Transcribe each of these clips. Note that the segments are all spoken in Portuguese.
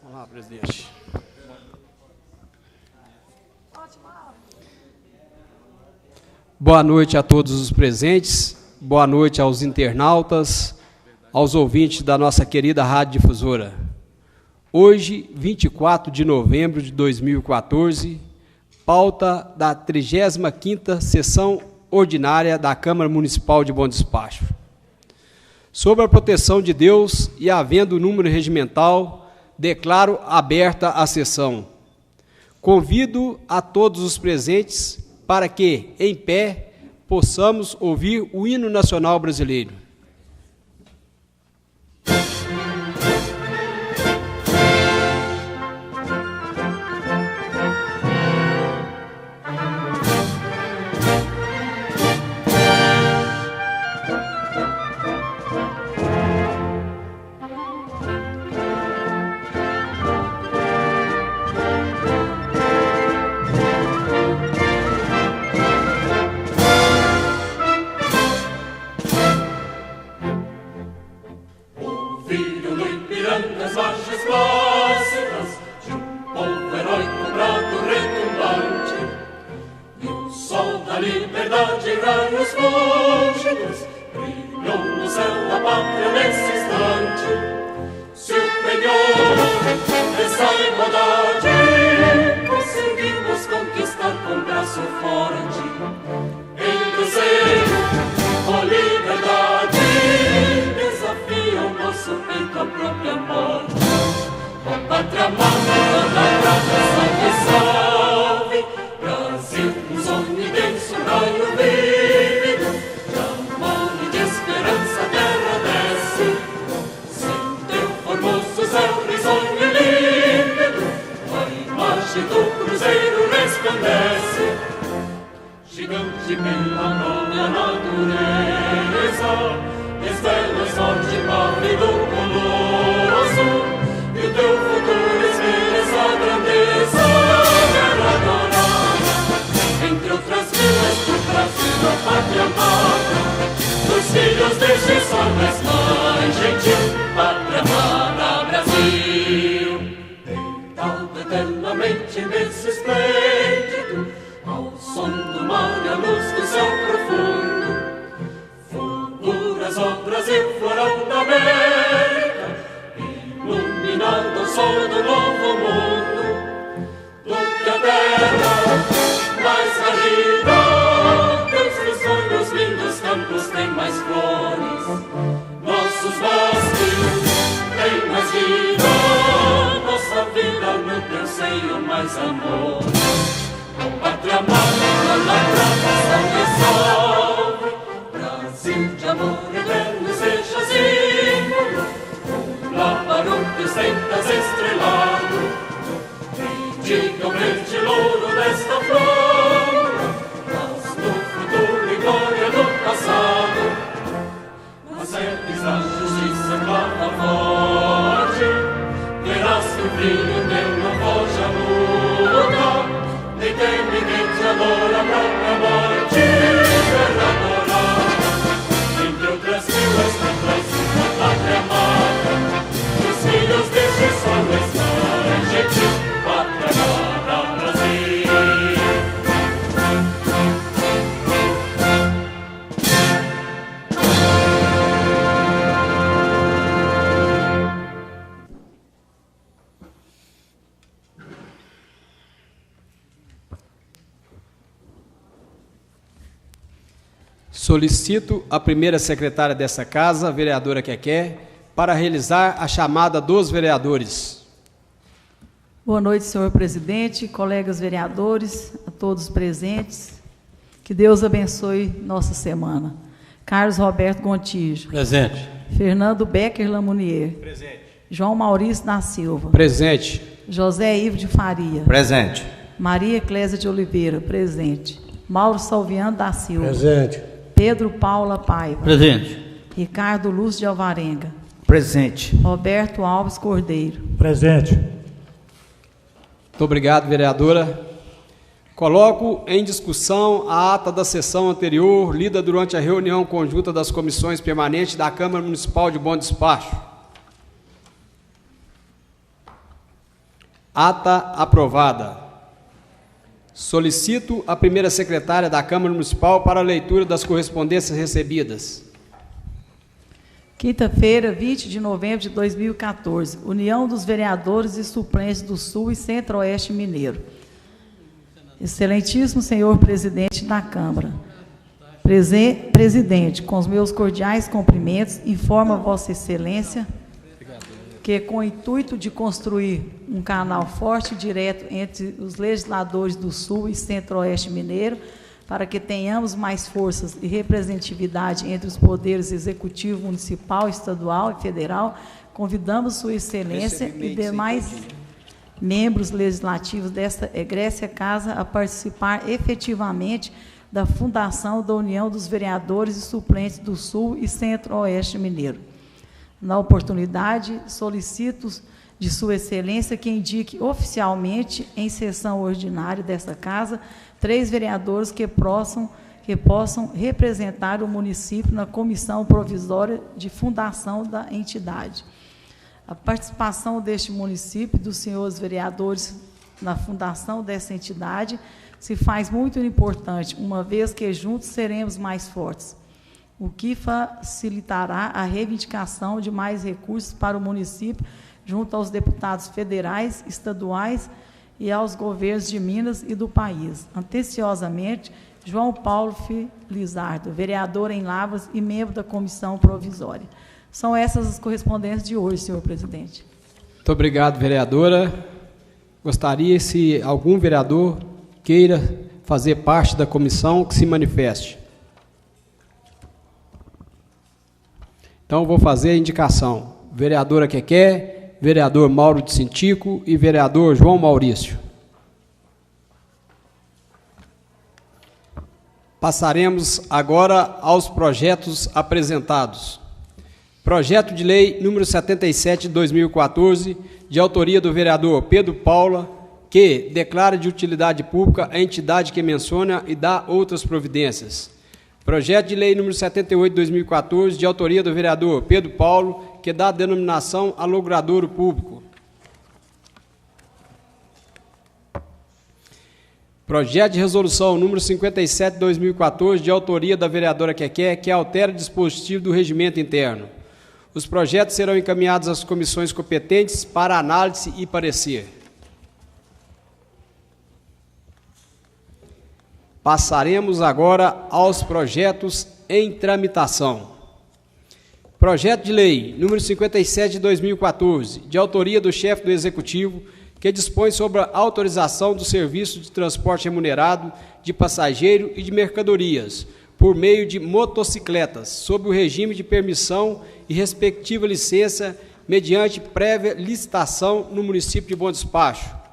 Vamos lá, presidente. Boa noite a todos os presentes, boa noite aos internautas, aos ouvintes da nossa querida Rádio Difusora. Hoje, 24 de novembro de 2014, pauta da 35ª Sessão Ordinária da Câmara Municipal de Bom Despacho. Sob a proteção de Deus e havendo número regimental, declaro aberta a sessão. Convido a todos os presentes para que, em pé, possamos ouvir o hino nacional brasileiro. Solicito a primeira secretária dessa casa, a vereadora Keké, para realizar a chamada dos vereadores. Boa noite, senhor presidente, colegas vereadores, a todos presentes. Que Deus abençoe nossa semana. Carlos Roberto Gontijo. Presente. Fernando Becker Lamounier. Presente. João Maurício da Silva. Presente. José Ivo de Faria. Presente. Maria Clésia de Oliveira. Presente. Mauro Salviano da Silva. Presente. Pedro Paula Paiva. Presente. Ricardo Lúcio de Alvarenga. Presente. Roberto Alves Cordeiro. Presente. Muito obrigado, vereadora. Coloco em discussão a ata da sessão anterior, lida durante a reunião conjunta das comissões permanentes da Câmara Municipal de Bom Despacho. Ata aprovada. Solicito a primeira secretária da Câmara Municipal para a leitura das correspondências recebidas. Quinta-feira, 20 de novembro de 2014, União dos Vereadores e Suplentes do Sul e Centro-Oeste Mineiro. Excelentíssimo senhor presidente da Câmara. Presidente, com os meus cordiais cumprimentos, informo a Vossa Excelência que, com o intuito de construir um canal forte e direto entre os legisladores do Sul e Centro-Oeste Mineiro, para que tenhamos mais forças e representatividade entre os poderes executivo, municipal, estadual e federal, convidamos Sua Excelência e demais membros legislativos desta egrécia Casa a participar efetivamente da fundação da União dos Vereadores e Suplentes do Sul e Centro-Oeste Mineiro. Na oportunidade, solicito de Sua Excelência que indique oficialmente, em sessão ordinária desta Casa, 3 vereadores que possam representar o município na comissão provisória de fundação da entidade. A participação deste município, dos senhores vereadores, na fundação dessa entidade, se faz muito importante, uma vez que juntos seremos mais fortes, o que facilitará a reivindicação de mais recursos para o município, junto aos deputados federais, estaduais e aos governos de Minas e do país. Atenciosamente, João Paulo Lizardo, vereador em Lavras e membro da comissão provisória. São essas as correspondências de hoje, senhor presidente. Muito obrigado, vereadora. Gostaria, se algum vereador queira fazer parte da comissão, que se manifeste. Então, vou fazer a indicação. Vereadora Quequé, vereador Mauro de Cintico e vereador João Maurício. Passaremos agora aos projetos apresentados. Projeto de lei número 77 de 2014, de autoria do vereador Pedro Paula, que declara de utilidade pública a entidade que menciona e dá outras providências. Projeto de lei número 78 de 2014, de autoria do vereador Pedro Paulo, que dá denominação a logradouro público. Projeto de resolução número 57 de 2014, de autoria da vereadora Quequé, que altera o dispositivo do regimento interno. Os projetos serão encaminhados às comissões competentes para análise e parecer. Passaremos agora aos projetos em tramitação. Projeto de lei número 57 de 2014, de autoria do chefe do Executivo, que dispõe sobre a autorização do serviço de transporte remunerado de passageiro e de mercadorias, por meio de motocicletas, sob o regime de permissão e respectiva licença, mediante prévia licitação no município de Bom Despacho.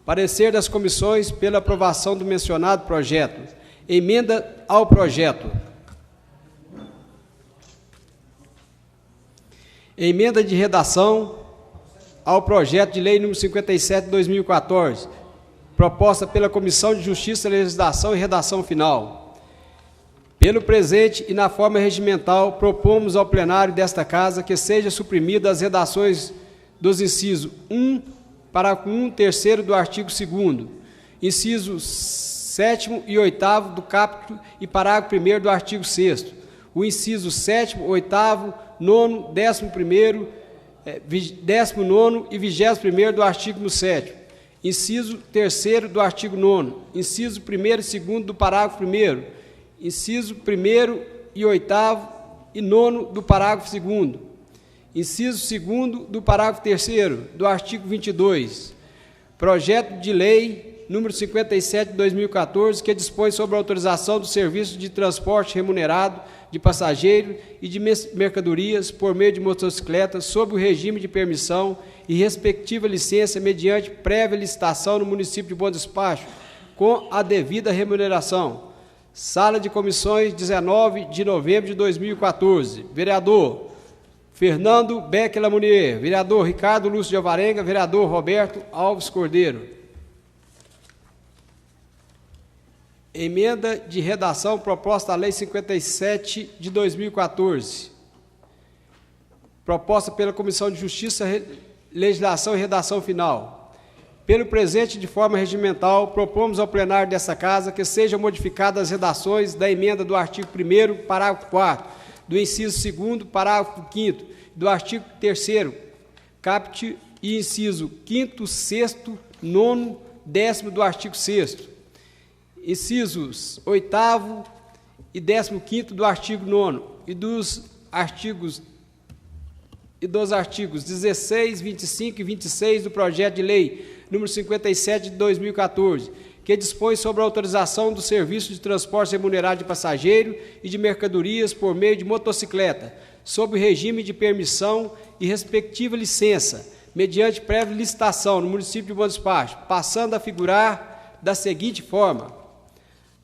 Parecer das comissões pela aprovação do mencionado projeto. Emenda ao projeto. Emenda de redação ao projeto de lei número 57 de 2014, proposta pela Comissão de Justiça, Legislação e Redação Final. Pelo presente e na forma regimental, propomos ao plenário desta Casa que seja suprimida as redações dos incisos 1, parágrafo 1, terceiro do artigo 2º, incisos 7º e 8º do capítulo e parágrafo 1º do artigo 6º, o inciso 7º, 8º, 9º, 11º, 19º e 21º do artigo 7º, inciso 3º do artigo 9º, inciso 1º e 2º do parágrafo 1º, inciso 1º e 8º e 9º do parágrafo 2º, inciso 2º do parágrafo 3º do artigo 22, projeto de lei número 57 de 2014, que dispõe sobre a autorização do serviço de transporte remunerado de passageiro e de mercadorias por meio de motocicletas, sob o regime de permissão e respectiva licença, mediante prévia licitação no município de Bom Despacho, com a devida remuneração. Sala de Comissões, 19 de novembro de 2014. Vereador Fernando Becker Lamounier, vereador Ricardo Lúcio de Alvarenga, vereador Roberto Alves Cordeiro. Emenda de redação proposta à Lei 57 de 2014. Proposta pela Comissão de Justiça, Legislação e Redação Final. Pelo presente, de forma regimental, propomos ao plenário dessa Casa que sejam modificadas as redações da emenda do artigo 1º, parágrafo 4º, do inciso 2º, parágrafo 5º, do artigo 3º, caput e inciso 5º, 6º, 9º, 10º do artigo 6º, incisos 8º e 15º do artigo 9º e dos artigos 16, 25 e 26 do projeto de lei número 57 de 2014, que dispõe sobre a autorização do serviço de transporte remunerado de passageiro e de mercadorias por meio de motocicleta, sob o regime de permissão e respectiva licença, mediante prévia licitação no município de Bom Despacho, passando a figurar da seguinte forma.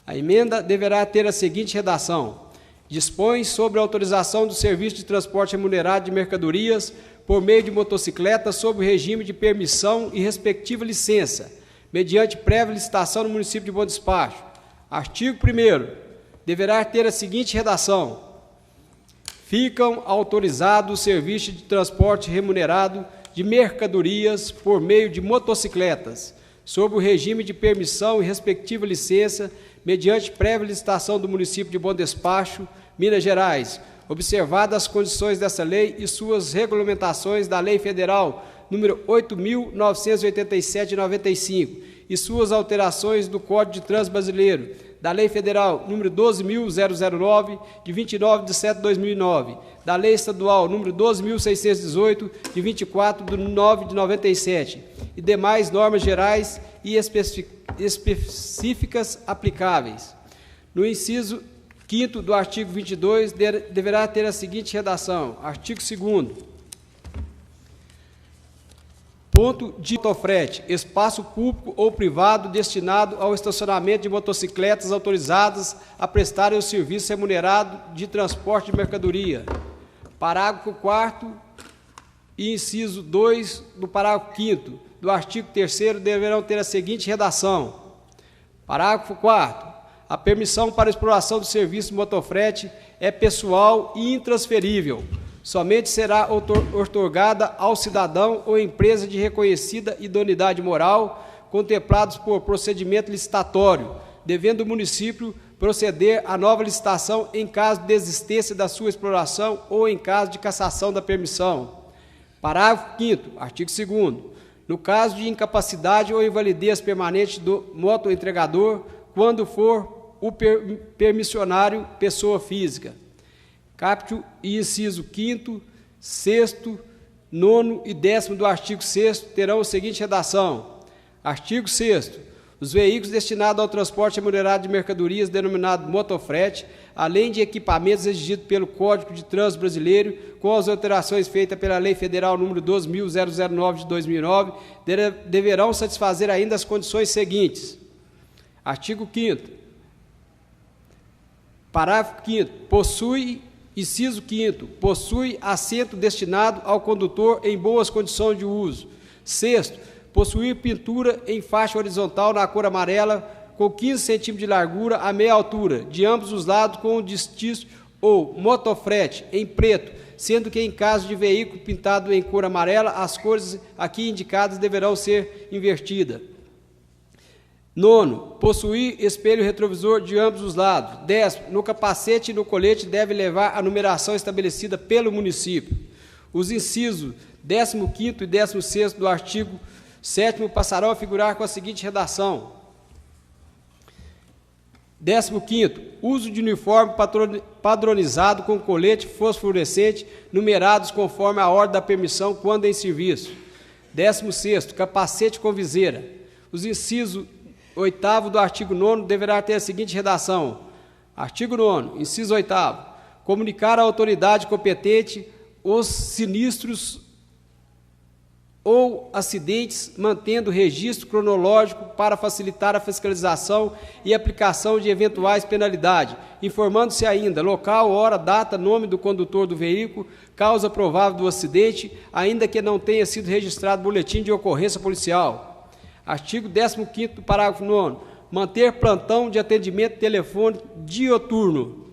A emenda deverá ter a seguinte redação: dispõe sobre a autorização do serviço de transporte remunerado de mercadorias por meio de motocicleta sob o regime de permissão e respectiva licença, mediante prévia licitação no município de Bom Despacho. Artigo 1º. Deverá ter a seguinte redação: ficam autorizados o serviço de transporte remunerado de mercadorias por meio de motocicletas, sob o regime de permissão e respectiva licença, mediante prévia licitação do município de Bom Despacho, Minas Gerais, observadas as condições dessa lei e suas regulamentações da Lei Federal número 8.987 de 95 e suas alterações do Código de Trânsito Brasileiro, da Lei Federal número 12.009 de 29 de 7 de 2009, da Lei Estadual número 12.618 de 24 de 9 de 97 e demais normas gerais e específicas aplicáveis. No inciso 5º do artigo 22, deverá ter a seguinte redação: artigo 2º. Ponto de motofrete, espaço público ou privado destinado ao estacionamento de motocicletas autorizadas a prestarem o serviço remunerado de transporte de mercadoria. Parágrafo 4º e inciso 2 do parágrafo 5º do artigo 3º deverão ter a seguinte redação: parágrafo 4º. A permissão para exploração do serviço de motofrete é pessoal e intransferível. Somente será outorgada ao cidadão ou empresa de reconhecida idoneidade moral, contemplados por procedimento licitatório, devendo o município proceder à nova licitação em caso de desistência da sua exploração ou em caso de cassação da permissão. Parágrafo 5º, artigo 2º. No caso de incapacidade ou invalidez permanente do motoentregador, quando for o permissionário pessoa física. Caput e inciso 5º, 6º, 9º e 10º do artigo 6º terão a seguinte redação: artigo 6º. Os veículos destinados ao transporte remunerado de mercadorias, denominado motofrete, além de equipamentos exigidos pelo Código de Trânsito Brasileiro, com as alterações feitas pela Lei Federal número 12.009 de 2009, deverão satisfazer ainda as condições seguintes. Artigo 5º. Parágrafo 5º. Possui, inciso 5º, possui assento destinado ao condutor em boas condições de uso. 6º. Possuir pintura em faixa horizontal na cor amarela, com 15 centímetros de largura a meia altura, de ambos os lados com o distício ou motofrete em preto, sendo que em caso de veículo pintado em cor amarela, as cores aqui indicadas deverão ser invertidas. 9º. Possuir espelho retrovisor de ambos os lados. 10º. No capacete e no colete deve levar a numeração estabelecida pelo município. Os incisos 15º e 16º do artigo 7º passarão a figurar com a seguinte redação: 15º. Uso de uniforme padronizado com colete fosforescente, numerados conforme a ordem da permissão quando em serviço. 16º. Capacete com viseira. Os incisos 8º do artigo 9º deverá ter a seguinte redação: artigo 9º, inciso 8º. Comunicar à autoridade competente os sinistros ou acidentes, mantendo registro cronológico para facilitar a fiscalização e aplicação de eventuais penalidades, informando-se ainda local, hora, data, nome do condutor do veículo, causa provável do acidente, ainda que não tenha sido registrado boletim de ocorrência policial. Artigo 15º do parágrafo 9º. Manter plantão de atendimento telefônico dioturno.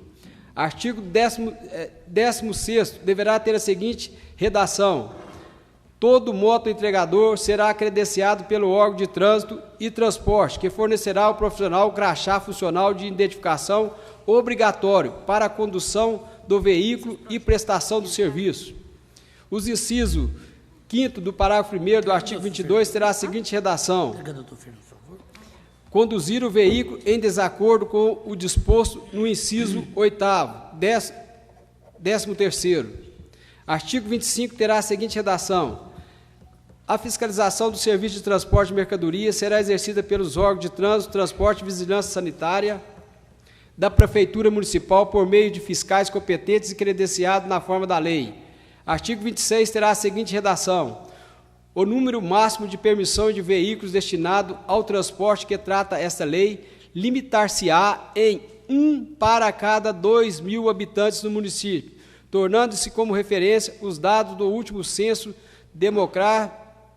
Artigo 16º deverá ter a seguinte redação: Todo motoentregador será credenciado pelo órgão de trânsito e transporte, que fornecerá ao profissional o crachá funcional de identificação obrigatório para a condução do veículo e prestação do serviço. Os incisos 5º do parágrafo 1º do artigo 22 terá a seguinte redação: conduzir o veículo em desacordo com o disposto no inciso 8º, 13º. Artigo 25 terá a seguinte redação: a fiscalização do serviço de transporte de mercadoria será exercida pelos órgãos de trânsito, transporte e vigilância sanitária da Prefeitura Municipal por meio de fiscais competentes e credenciados na forma da lei. Artigo 26 terá a seguinte redação: o número máximo de permissão de veículos destinado ao transporte que trata esta lei limitar-se-á em 1 para cada 2.000 habitantes do município, tornando-se como referência os dados do último censo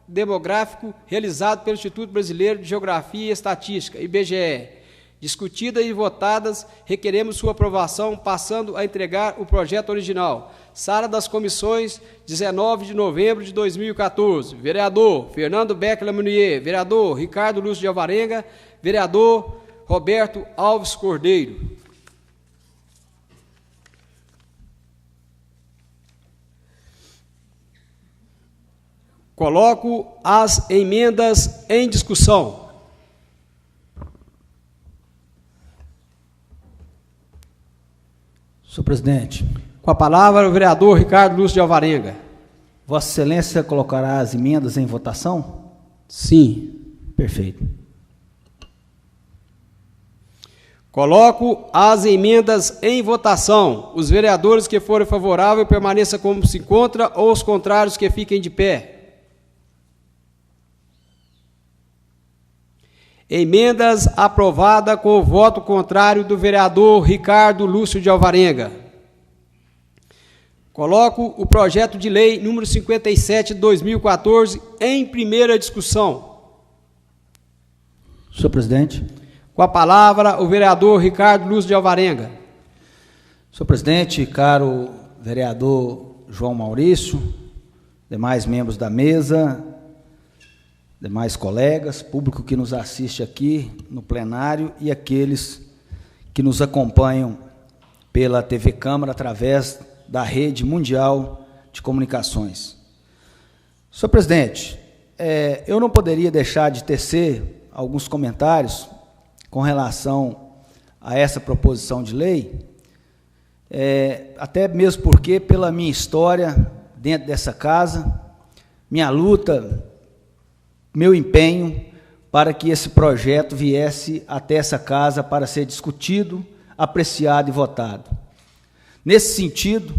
demográfico realizado pelo Instituto Brasileiro de Geografia e Estatística, IBGE. Discutidas e votadas, requeremos sua aprovação, passando a entregar o projeto original. Sala das Comissões, 19 de novembro de 2014. Vereador Fernando Becker Lamounier, vereador Ricardo Lúcio de Alvarenga, vereador Roberto Alves Cordeiro. Coloco as emendas em discussão. Senhor presidente. Com a palavra, o vereador Ricardo Lúcio de Alvarenga. Vossa Excelência colocará as emendas em votação? Sim. Perfeito. Coloco as emendas em votação. Os vereadores que forem favoráveis permaneçam como se encontra, ou os contrários que fiquem de pé. Emendas aprovadas com o voto contrário do vereador Ricardo Lúcio de Alvarenga. Coloco o projeto de lei número 57 de 2014 em primeira discussão. Senhor presidente. Com a palavra, o vereador Ricardo Lúcio de Alvarenga. Senhor presidente, caro vereador João Maurício, demais membros da mesa, demais colegas, público que nos assiste aqui no plenário e aqueles que nos acompanham pela TV Câmara através da rede mundial de comunicações. Senhor presidente, eu não poderia deixar de tecer alguns comentários com relação a essa proposição de lei, até mesmo porque, pela minha história dentro dessa casa, minha luta, meu empenho para que esse projeto viesse até essa casa para ser discutido, apreciado e votado. Nesse sentido,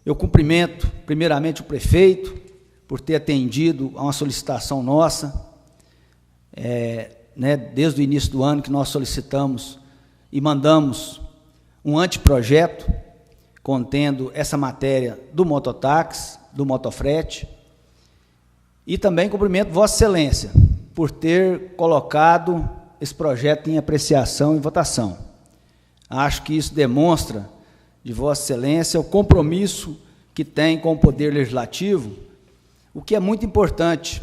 eu cumprimento primeiramente o prefeito por ter atendido a uma solicitação nossa, desde o início do ano que nós solicitamos e mandamos um anteprojeto contendo essa matéria do mototáxi, do motofrete. E também cumprimento Vossa Excelência por ter colocado esse projeto em apreciação e votação. Acho que isso demonstra de Vossa Excelência o compromisso que tem com o Poder Legislativo, o que é muito importante.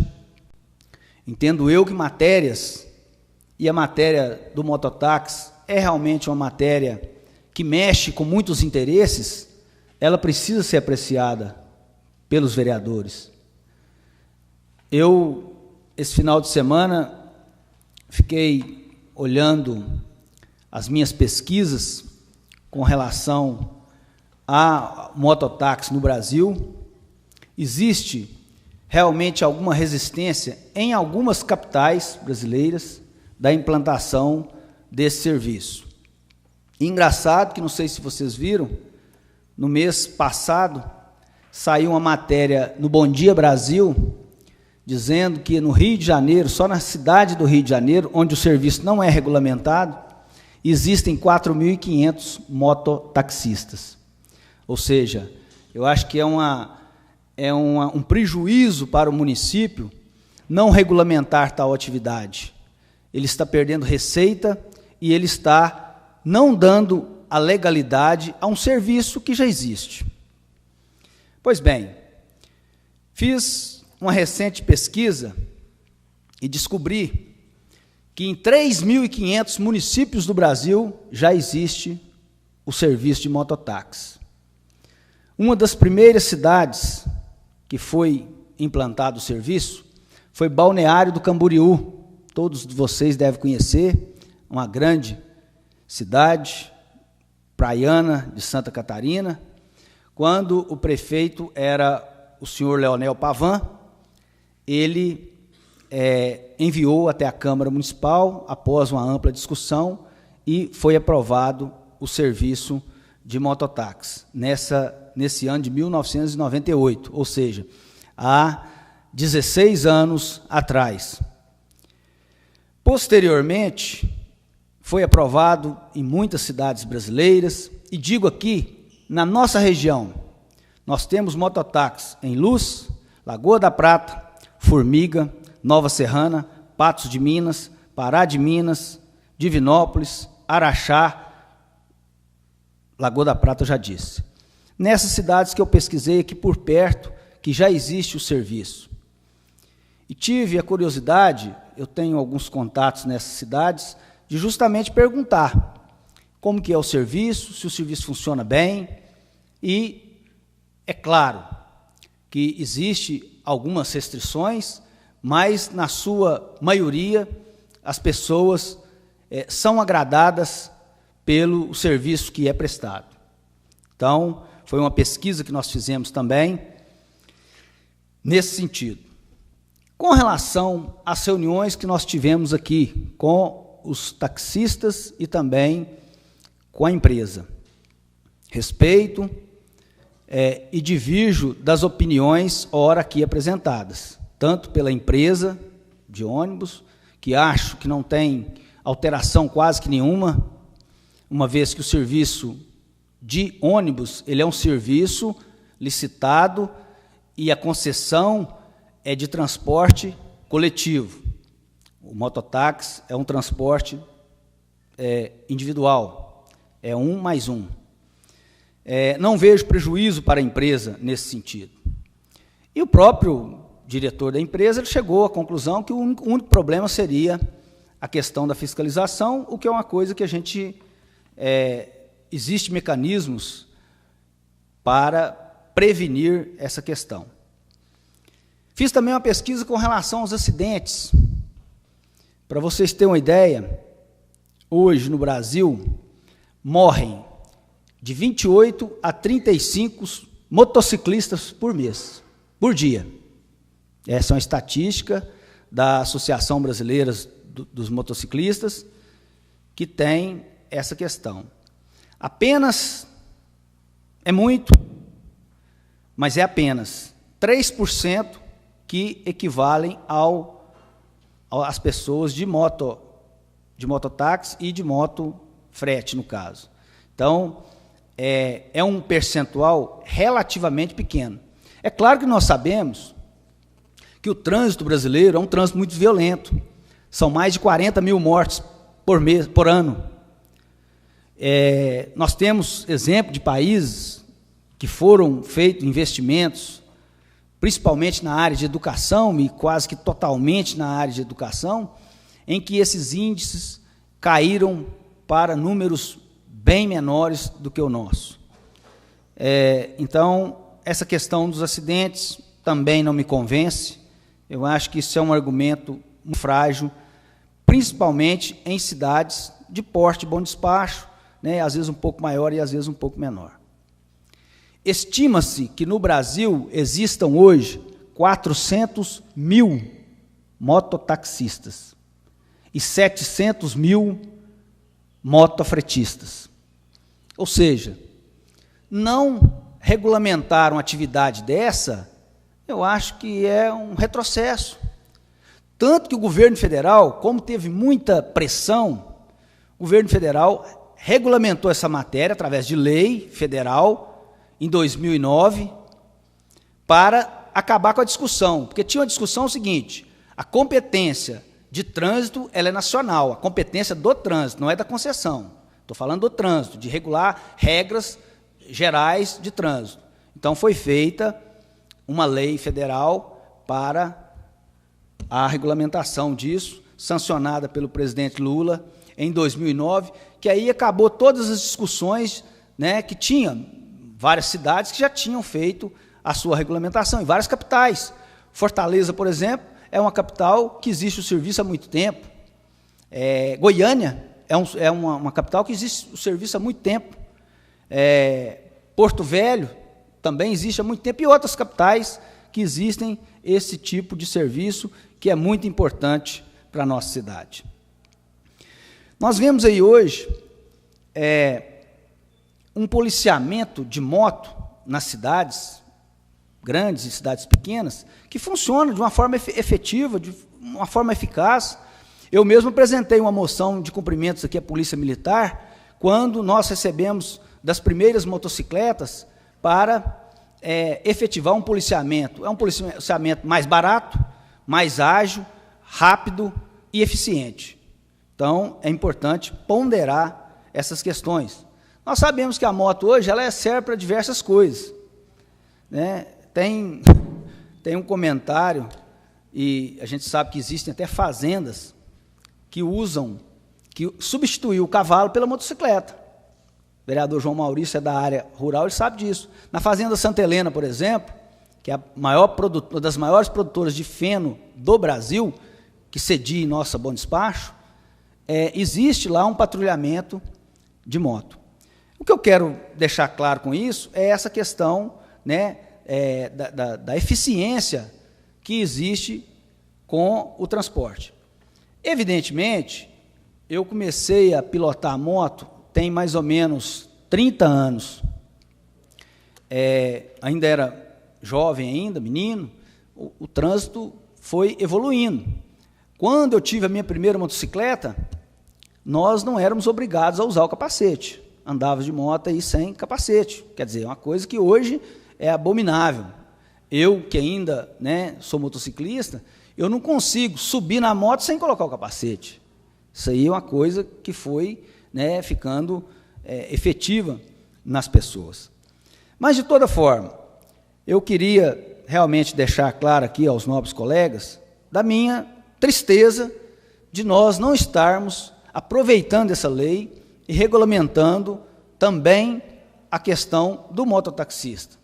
Entendo eu que matérias, e a matéria do mototáxi é realmente uma matéria que mexe com muitos interesses, ela precisa ser apreciada pelos vereadores. Eu, esse final de semana, fiquei olhando as minhas pesquisas com relação a mototáxi no Brasil. Existe realmente alguma resistência em algumas capitais brasileiras da implantação desse serviço. E engraçado que, não sei se vocês viram, no mês passado, saiu uma matéria no Bom Dia Brasil, dizendo que no Rio de Janeiro, só na cidade do Rio de Janeiro, onde o serviço não é regulamentado, existem 4.500 mototaxistas. Ou seja, eu acho que é um prejuízo para o município não regulamentar tal atividade. Ele está perdendo receita e ele está não dando a legalidade a um serviço que já existe. Pois bem, fiz uma recente pesquisa e descobri que em 3.500 municípios do Brasil já existe o serviço de mototáxi. Uma das primeiras cidades que foi implantado o serviço foi Balneário do Camboriú. Todos vocês devem conhecer, uma grande cidade praiana de Santa Catarina, quando o prefeito era o senhor Leonel Pavan. Ele enviou até a Câmara Municipal, após uma ampla discussão, e foi aprovado o serviço de mototáxi, nesse ano de 1998, ou seja, há 16 anos atrás. Posteriormente, foi aprovado em muitas cidades brasileiras, e digo aqui, na nossa região, nós temos mototáxi em Luz, Lagoa da Prata, Formiga, Nova Serrana, Patos de Minas, Pará de Minas, Divinópolis, Araxá, Lagoa da Prata eu já disse. Nessas cidades que eu pesquisei aqui por perto, que já existe o serviço. E tive a curiosidade, eu tenho alguns contatos nessas cidades, de justamente perguntar como que é o serviço, se o serviço funciona bem, e é claro que existe algumas restrições, mas na sua maioria as pessoas são agradadas pelo serviço que é prestado. Então, foi uma pesquisa que nós fizemos também nesse sentido. Com relação às reuniões que nós tivemos aqui com os taxistas e também com a empresa, respeito e divirjo das opiniões ora aqui apresentadas, tanto pela empresa de ônibus, que acho que não tem alteração quase que nenhuma, uma vez que o serviço de ônibus, ele é um serviço licitado e a concessão é de transporte coletivo. O mototáxi é um transporte individual, é 1 mais 1. Não vejo prejuízo para a empresa nesse sentido. E o próprio diretor da empresa ele chegou à conclusão que o único problema seria a questão da fiscalização, o que é uma coisa que a gente... existem mecanismos para prevenir essa questão. Fiz também uma pesquisa com relação aos acidentes. Para vocês terem uma ideia, hoje no Brasil morrem de 28 a 35 motociclistas por mês, por dia. Essa é uma estatística da Associação Brasileira dos Motociclistas, que tem essa questão. Apenas, é muito, mas é apenas 3% que equivalem às pessoas de mototáxi e de motofrete, no caso. Então, é um percentual relativamente pequeno. É claro que nós sabemos que o trânsito brasileiro é um trânsito muito violento. São mais de 40 mil mortes por ano. Nós temos exemplo de países que foram feitos investimentos, principalmente na área de educação, e quase que totalmente na área de educação, em que esses índices caíram para números bem menores do que o nosso. Então, essa questão dos acidentes também não me convence. Eu acho que isso é um argumento muito frágil, principalmente em cidades de porte bom despacho, né, às vezes um pouco maior e às vezes um pouco menor. Estima-se que no Brasil existam hoje 400 mil mototaxistas e 700 mil motofretistas. Ou seja, não regulamentar uma atividade dessa, eu acho que é um retrocesso. Tanto que o governo federal, como teve muita pressão, o governo federal regulamentou essa matéria através de lei federal em 2009 para acabar com a discussão, porque tinha uma discussão seguinte: a competência de trânsito ela é nacional, a competência do trânsito, não é da concessão. Estou falando do trânsito, de regular regras gerais de trânsito. Então foi feita uma lei federal para a regulamentação disso, sancionada pelo presidente Lula em 2009, que aí acabou todas as discussões, né, que tinha várias cidades que já tinham feito a sua regulamentação, em várias capitais. Fortaleza, por exemplo, é uma capital que existe o serviço há muito tempo. Goiânia é uma capital que existe o serviço há muito tempo. Porto Velho também existe há muito tempo, e outras capitais que existem esse tipo de serviço, que é muito importante para a nossa cidade. Nós vemos aí hoje um policiamento de moto nas cidades grandes e cidades pequenas, que funciona de uma forma efetiva, de uma forma eficaz. Eu mesmo apresentei uma moção de cumprimentos aqui à Polícia Militar, quando nós recebemos das primeiras motocicletas para efetivar um policiamento. É um policiamento mais barato, mais ágil, rápido e eficiente. Então, é importante ponderar essas questões. Nós sabemos que a moto hoje ela serve para diversas coisas, né? Tem um comentário, e a gente sabe que existem até fazendas que substituiu o cavalo pela motocicleta. O vereador João Maurício é da área rural, ele sabe disso. Na fazenda Santa Helena, por exemplo, que é uma das maiores produtoras de feno do Brasil, que cedia em nossa Bom Despacho, existe lá um patrulhamento de moto. O que eu quero deixar claro com isso é essa questão, né, da eficiência que existe com o transporte. Evidentemente, eu comecei a pilotar a moto tem mais ou menos 30 anos. Ainda era jovem, menino, o trânsito foi evoluindo. Quando eu tive a minha primeira motocicleta, nós não éramos obrigados a usar o capacete. Andava de moto aí sem capacete. Quer dizer, é uma coisa que hoje é abominável. Eu, que ainda, né, sou motociclista, eu não consigo subir na moto sem colocar o capacete. Isso aí é uma coisa que foi, né, ficando efetiva nas pessoas. Mas, de toda forma, eu queria realmente deixar claro aqui aos nobres colegas da minha tristeza de nós não estarmos aproveitando essa lei e regulamentando também a questão do mototaxista.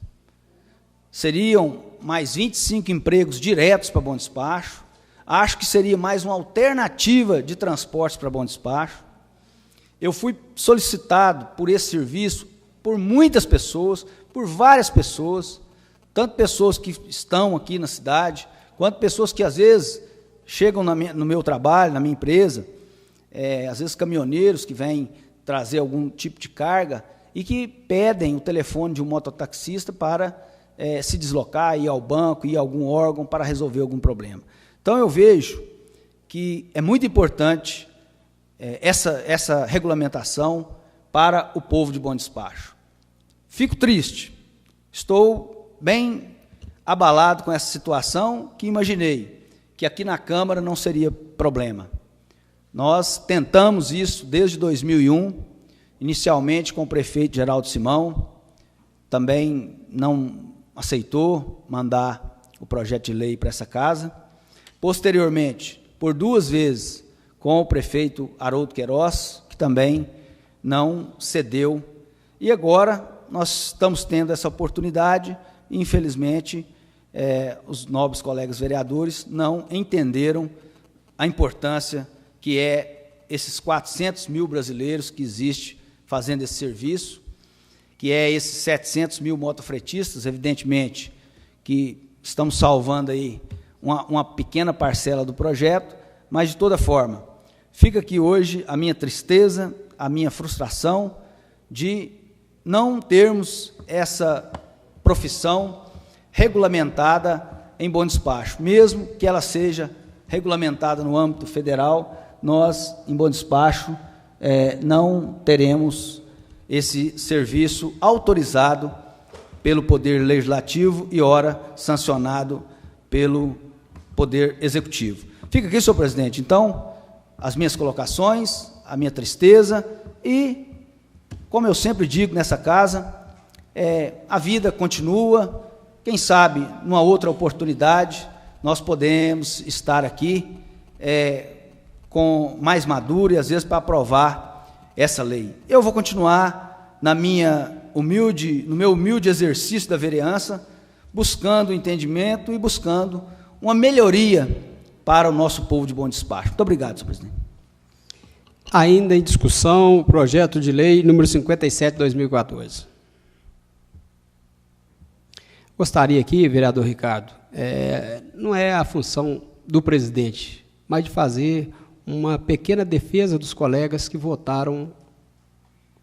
Seriam mais 25 empregos diretos para Bom Despacho. Acho que seria mais uma alternativa de transportes para Bom Despacho. Eu fui solicitado por esse serviço por muitas pessoas, por várias pessoas, tanto pessoas que estão aqui na cidade, quanto pessoas que às vezes chegam no meu trabalho, na minha empresa, às vezes caminhoneiros que vêm trazer algum tipo de carga e que pedem o telefone de um mototaxista para se deslocar, ir ao banco, ir a algum órgão para resolver algum problema. Então, eu vejo que é muito importante essa regulamentação para o povo de Bom Despacho. Fico triste, estou bem abalado com essa situação, que imaginei que aqui na Câmara não seria problema. Nós tentamos isso desde 2001, inicialmente com o prefeito Geraldo Simão, também não aceitou mandar o projeto de lei para essa casa. Posteriormente, por 2 vezes, com o prefeito Haroldo Queiroz, que também não cedeu. E agora nós estamos tendo essa oportunidade e, infelizmente, os nobres colegas vereadores não entenderam a importância que esses 400 mil brasileiros que existem fazendo esse serviço, que esses 700 mil motofretistas, evidentemente, que estamos salvando aí uma pequena parcela do projeto, mas, de toda forma, fica aqui hoje a minha tristeza, a minha frustração de não termos essa profissão regulamentada em Bom Despacho. Mesmo que ela seja regulamentada no âmbito federal, nós, em Bom Despacho, não teremos esse serviço autorizado pelo Poder Legislativo e, ora, sancionado pelo Poder Executivo. Fica aqui, senhor presidente, então, as minhas colocações, a minha tristeza e, como eu sempre digo nessa casa, a vida continua, quem sabe, numa outra oportunidade, nós podemos estar aqui com mais maduro e, às vezes, para aprovar essa lei. Eu vou continuar no meu humilde exercício da vereança, buscando entendimento e buscando uma melhoria para o nosso povo de Bom Despacho. Muito obrigado, senhor presidente. Ainda em discussão, o projeto de lei número 57, 2014. Gostaria aqui, vereador Ricardo, não é a função do presidente, mas de fazer uma pequena defesa dos colegas que votaram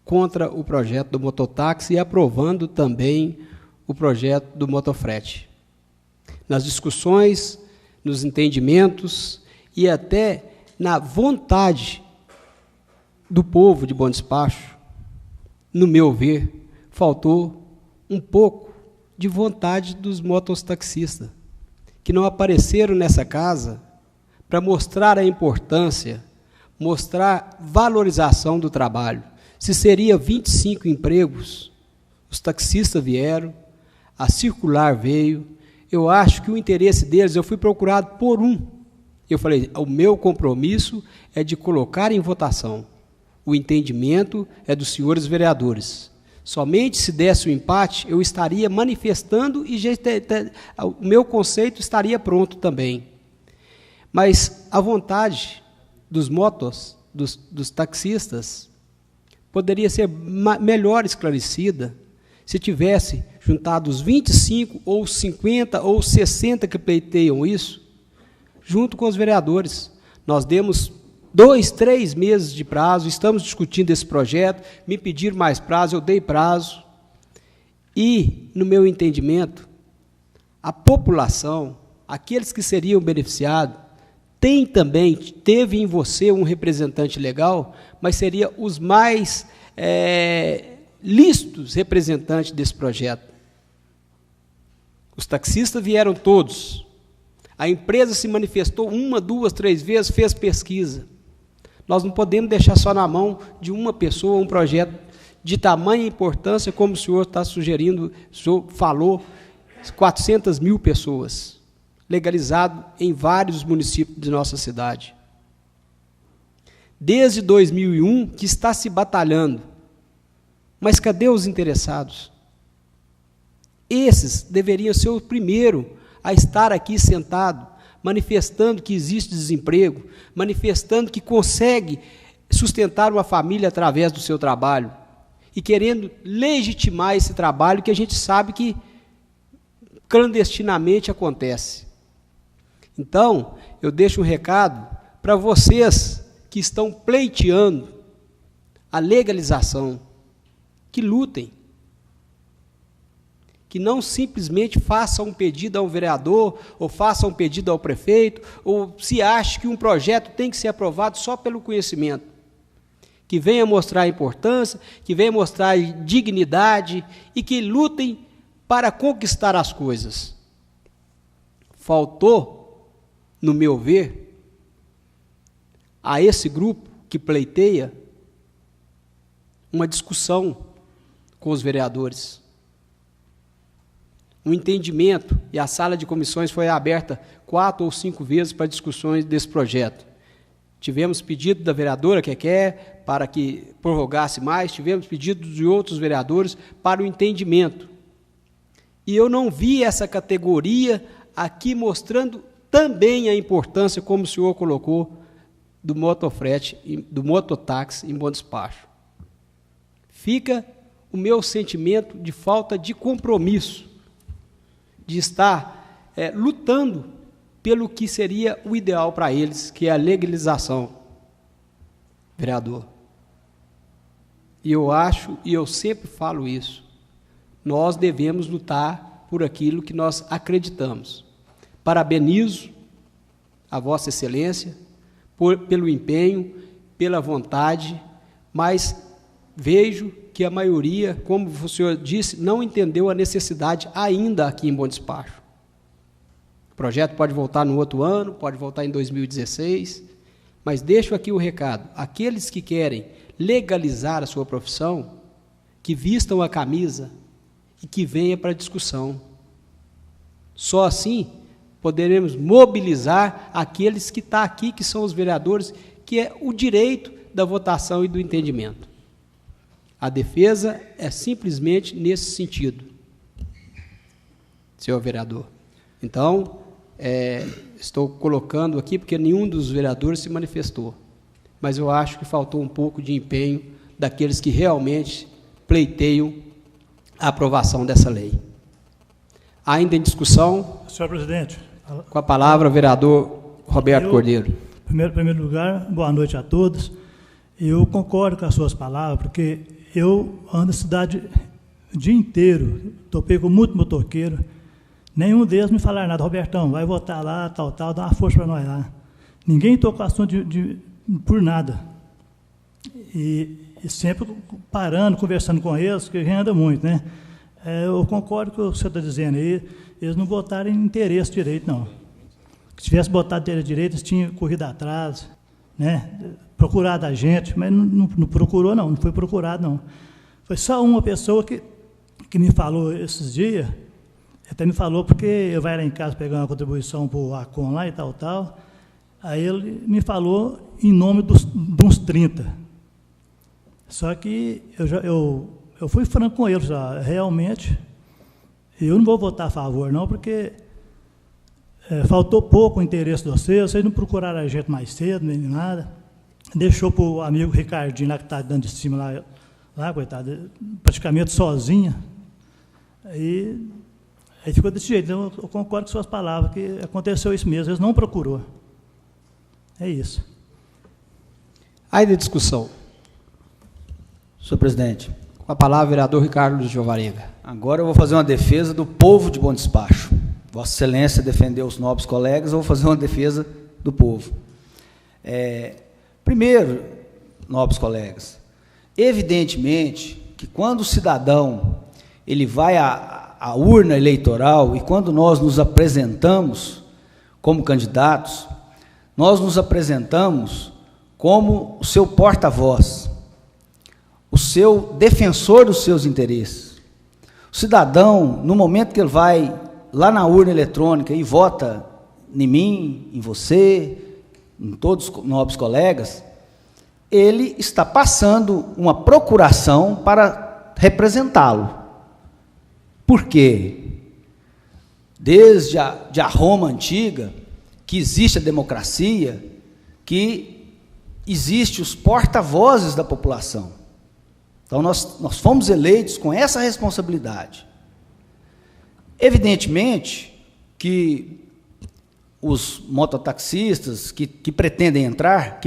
contra o projeto do mototáxi e aprovando também o projeto do motofrete. Nas discussões, nos entendimentos e até na vontade do povo de Bom Despacho, no meu ver, faltou um pouco de vontade dos mototaxistas, que não apareceram nessa casa para mostrar a importância, mostrar valorização do trabalho. Se seria 25 empregos, os taxistas vieram, a circular veio. Eu acho que o interesse deles, eu fui procurado por um. Eu falei, o meu compromisso é de colocar em votação. O entendimento é dos senhores vereadores. Somente se desse o empate, eu estaria manifestando e o meu conceito estaria pronto também. Mas a vontade dos dos taxistas, poderia ser melhor esclarecida se tivesse juntado os 25 ou 50 ou 60 que pleiteiam isso, junto com os vereadores. Nós demos 2, 3 meses de prazo, estamos discutindo esse projeto, me pediram mais prazo, eu dei prazo. E, no meu entendimento, a população, aqueles que seriam beneficiados, teve em você um representante legal, mas seria os mais lícitos representantes desse projeto. Os taxistas vieram todos. A empresa se manifestou 1, 2, 3 vezes, fez pesquisa. Nós não podemos deixar só na mão de uma pessoa um projeto de tamanha importância, como o senhor está sugerindo, o senhor falou, 400 mil pessoas, legalizado em vários municípios de nossa cidade. Desde 2001 que está se batalhando, mas cadê os interessados? Esses deveriam ser o primeiro a estar aqui sentado, manifestando que existe desemprego, manifestando que consegue sustentar uma família através do seu trabalho e querendo legitimar esse trabalho que a gente sabe que clandestinamente acontece. Então, eu deixo um recado para vocês que estão pleiteando a legalização, que lutem, que não simplesmente façam um pedido ao vereador, ou façam um pedido ao prefeito, ou se ache que um projeto tem que ser aprovado só pelo conhecimento. Que venha mostrar a importância, que venha mostrar a dignidade, e que lutem para conquistar as coisas. Faltou, no meu ver, a esse grupo que pleiteia uma discussão com os vereadores. Um entendimento, e a sala de comissões foi aberta 4 ou 5 vezes para discussões desse projeto. Tivemos pedido da vereadora que quer para que prorrogasse mais, tivemos pedido de outros vereadores para o entendimento. E eu não vi essa categoria aqui mostrando também a importância, como o senhor colocou, do motofrete, do mototáxi em Bom Despacho. Fica o meu sentimento de falta de compromisso, de estar lutando pelo que seria o ideal para eles, que é a legalização, vereador. E eu acho, e eu sempre falo isso, nós devemos lutar por aquilo que nós acreditamos. Parabenizo a Vossa Excelência pelo empenho, pela vontade, mas vejo que a maioria, como o senhor disse, não entendeu a necessidade ainda aqui em Bom Despacho. O projeto pode voltar no outro ano, pode voltar em 2016, mas deixo aqui o recado, aqueles que querem legalizar a sua profissão, que vistam a camisa e que venham para a discussão. Só assim poderemos mobilizar aqueles que estão aqui, que são os vereadores, que é o direito da votação e do entendimento. A defesa é simplesmente nesse sentido, senhor vereador. Então, estou colocando aqui porque nenhum dos vereadores se manifestou, mas eu acho que faltou um pouco de empenho daqueles que realmente pleiteiam a aprovação dessa lei. Ainda em discussão? Senhor presidente. Com a palavra, o vereador Roberto Cordeiro. Em primeiro lugar, boa noite a todos. Eu concordo com as suas palavras, porque eu ando na cidade o dia inteiro, topei com muito motoqueiro, nenhum deles me falaram nada. Robertão, vai votar lá, tal, dá uma força para nós lá. Ninguém tocou assunto por nada. E sempre parando, conversando com eles, porque a gente anda muito, né? Eu concordo com o que você está dizendo aí, eles não botaram em interesse direito, não. Se tivesse botado interesse direito, eles tinham corrido atrás, né? Procurado a gente, mas não procurou, não foi procurado, não. Foi só uma pessoa que me falou esses dias, até me falou porque eu vai lá em casa pegar uma contribuição para o ACON lá e tal, aí ele me falou em nome de uns 30. Só que eu fui franco com eles já, realmente, eu não vou votar a favor, não, porque faltou pouco o interesse de vocês não procuraram a gente mais cedo, nem nada. Deixou para o amigo Ricardinho, lá que está dando de cima, lá, coitado, praticamente sozinha. Aí ficou desse jeito. Então, eu concordo com suas palavras, que aconteceu isso mesmo, eles não procurou. É isso. Ainda em discussão. Senhor presidente. Com a palavra, o vereador Ricardo Giovarenga. Agora eu vou fazer uma defesa do povo de Bom Despacho. Vossa Excelência defendeu os nobres colegas, eu vou fazer uma defesa do povo. Primeiro, nobres colegas, evidentemente que quando o cidadão ele vai à urna eleitoral e quando nós nos apresentamos como candidatos, nós nos apresentamos como o seu porta-voz, o seu defensor dos seus interesses. O cidadão, no momento que ele vai lá na urna eletrônica e vota em mim, em você, em todos os nobres colegas, ele está passando uma procuração para representá-lo. Por quê? Desde a Roma antiga, que existe a democracia, que existe os porta-vozes da população. Então, nós fomos eleitos com essa responsabilidade. Evidentemente que os mototaxistas que pretendem entrar,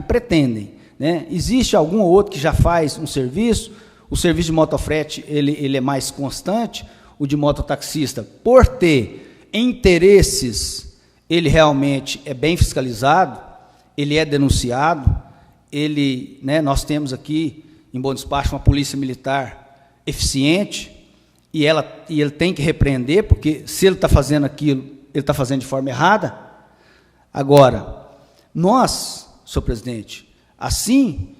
né? Existe algum ou outro que já faz um serviço, o serviço de motofrete ele é mais constante, o de mototaxista, por ter interesses, ele realmente é bem fiscalizado, ele é denunciado, né, nós temos aqui em Bom Despacho uma polícia militar eficiente, e ele tem que repreender, porque se ele está fazendo aquilo, ele está fazendo de forma errada. Agora, nós, senhor presidente, assim,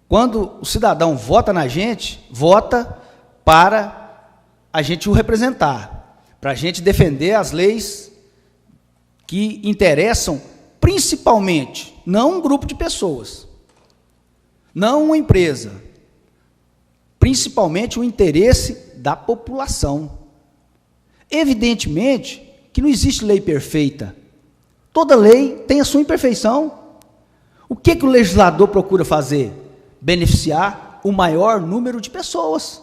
quando o cidadão vota na gente, vota para a gente o representar, para a gente defender as leis que interessam principalmente, não um grupo de pessoas, não uma empresa, principalmente o interesse da população. Evidentemente que não existe lei perfeita. Toda lei tem a sua imperfeição. O que o legislador procura fazer? Beneficiar o maior número de pessoas.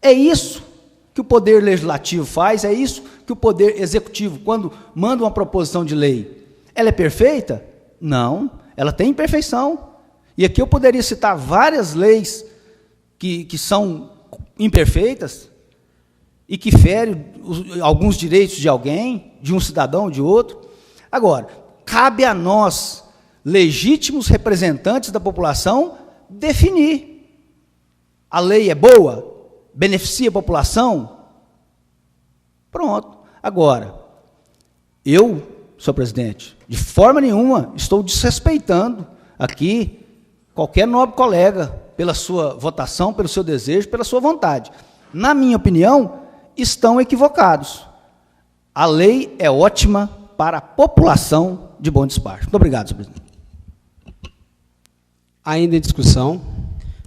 É isso que o Poder Legislativo faz, é isso que o Poder Executivo, quando manda uma proposição de lei, ela é perfeita? Não, ela tem imperfeição. E aqui eu poderia citar várias leis que são imperfeitas e que ferem alguns direitos de alguém, de um cidadão, de outro. Agora, cabe a nós, legítimos representantes da população, definir. A lei é boa? Beneficia a população? Pronto. Agora, eu, senhor presidente, de forma nenhuma estou desrespeitando aqui qualquer nobre colega pela sua votação, pelo seu desejo, pela sua vontade. Na minha opinião, estão equivocados. A lei é ótima, para a população de Bom Despacho. Muito obrigado, senhor presidente. Ainda em discussão.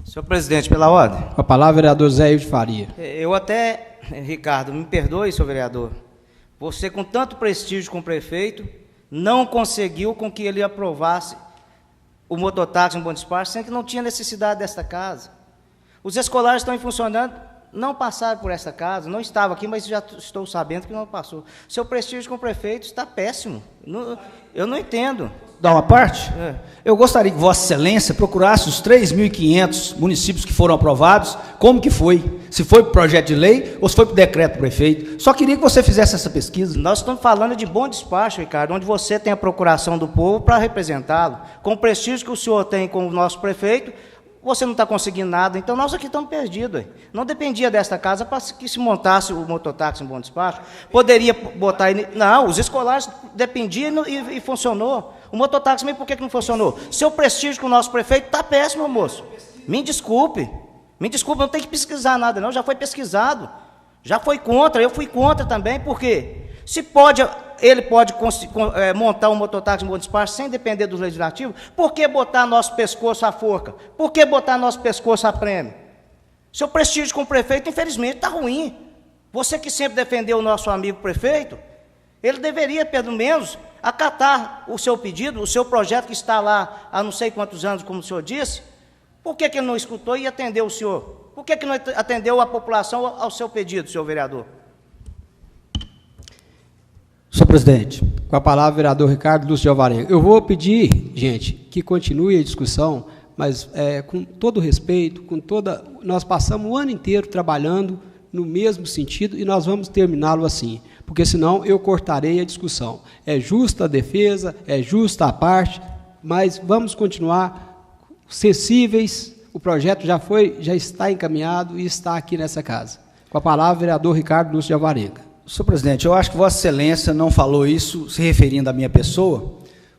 Senhor presidente, pela ordem. Com a palavra, vereador Zé Ivo de Faria. Eu até, Ricardo, me perdoe, senhor vereador, você com tanto prestígio com o prefeito, não conseguiu com que ele aprovasse o mototáxi em Bom Despacho, sendo que não tinha necessidade desta casa. Os escolares estão funcionando, não passaram por essa casa, não estava aqui, mas já estou sabendo que não passou. Seu prestígio com o prefeito está péssimo. Eu não entendo. Dá uma parte? Eu gostaria que Vossa Excelência procurasse os 3.500 municípios que foram aprovados, como que foi, se foi por projeto de lei ou se foi por decreto do prefeito. Só queria que você fizesse essa pesquisa. Nós estamos falando de Bom Despacho, Ricardo, onde você tem a procuração do povo para representá-lo. Com o prestígio que o senhor tem com o nosso prefeito, você não está conseguindo nada, então nós aqui estamos perdidos. Não dependia desta casa para que se montasse o mototáxi em Bom Despacho. Poderia botar... Não, os escolares dependiam e funcionou. O mototáxi, mas por que não funcionou? Seu prestígio com o nosso prefeito está péssimo, moço. Me desculpe, não tem que pesquisar nada, não, já foi pesquisado. Já foi contra, eu fui contra também, por quê? Se pode... Ele pode montar um mototáxi em Bom Despacho sem depender do legislativo. Por que botar nosso pescoço à forca? Por que botar nosso pescoço a prêmio? Seu prestígio com o prefeito, infelizmente, está ruim. Você que sempre defendeu o nosso amigo prefeito, ele deveria, pelo menos, acatar o seu pedido, o seu projeto que está lá há não sei quantos anos, como o senhor disse. Por que ele não escutou e atendeu o senhor? Por que não atendeu a população ao seu pedido, senhor vereador? Senhor presidente. Com a palavra, vereador Ricardo Lúcio de Alvarenga. Eu vou pedir, gente, que continue a discussão, mas com todo respeito, nós passamos o ano inteiro trabalhando no mesmo sentido e nós vamos terminá-lo assim, porque senão eu cortarei a discussão. É justa a defesa, é justa a parte, mas vamos continuar sensíveis. O projeto já está encaminhado e está aqui nessa casa. Com a palavra, vereador Ricardo Lúcio de Alvarenga. Senhor presidente, eu acho que Vossa Excelência não falou isso se referindo à minha pessoa,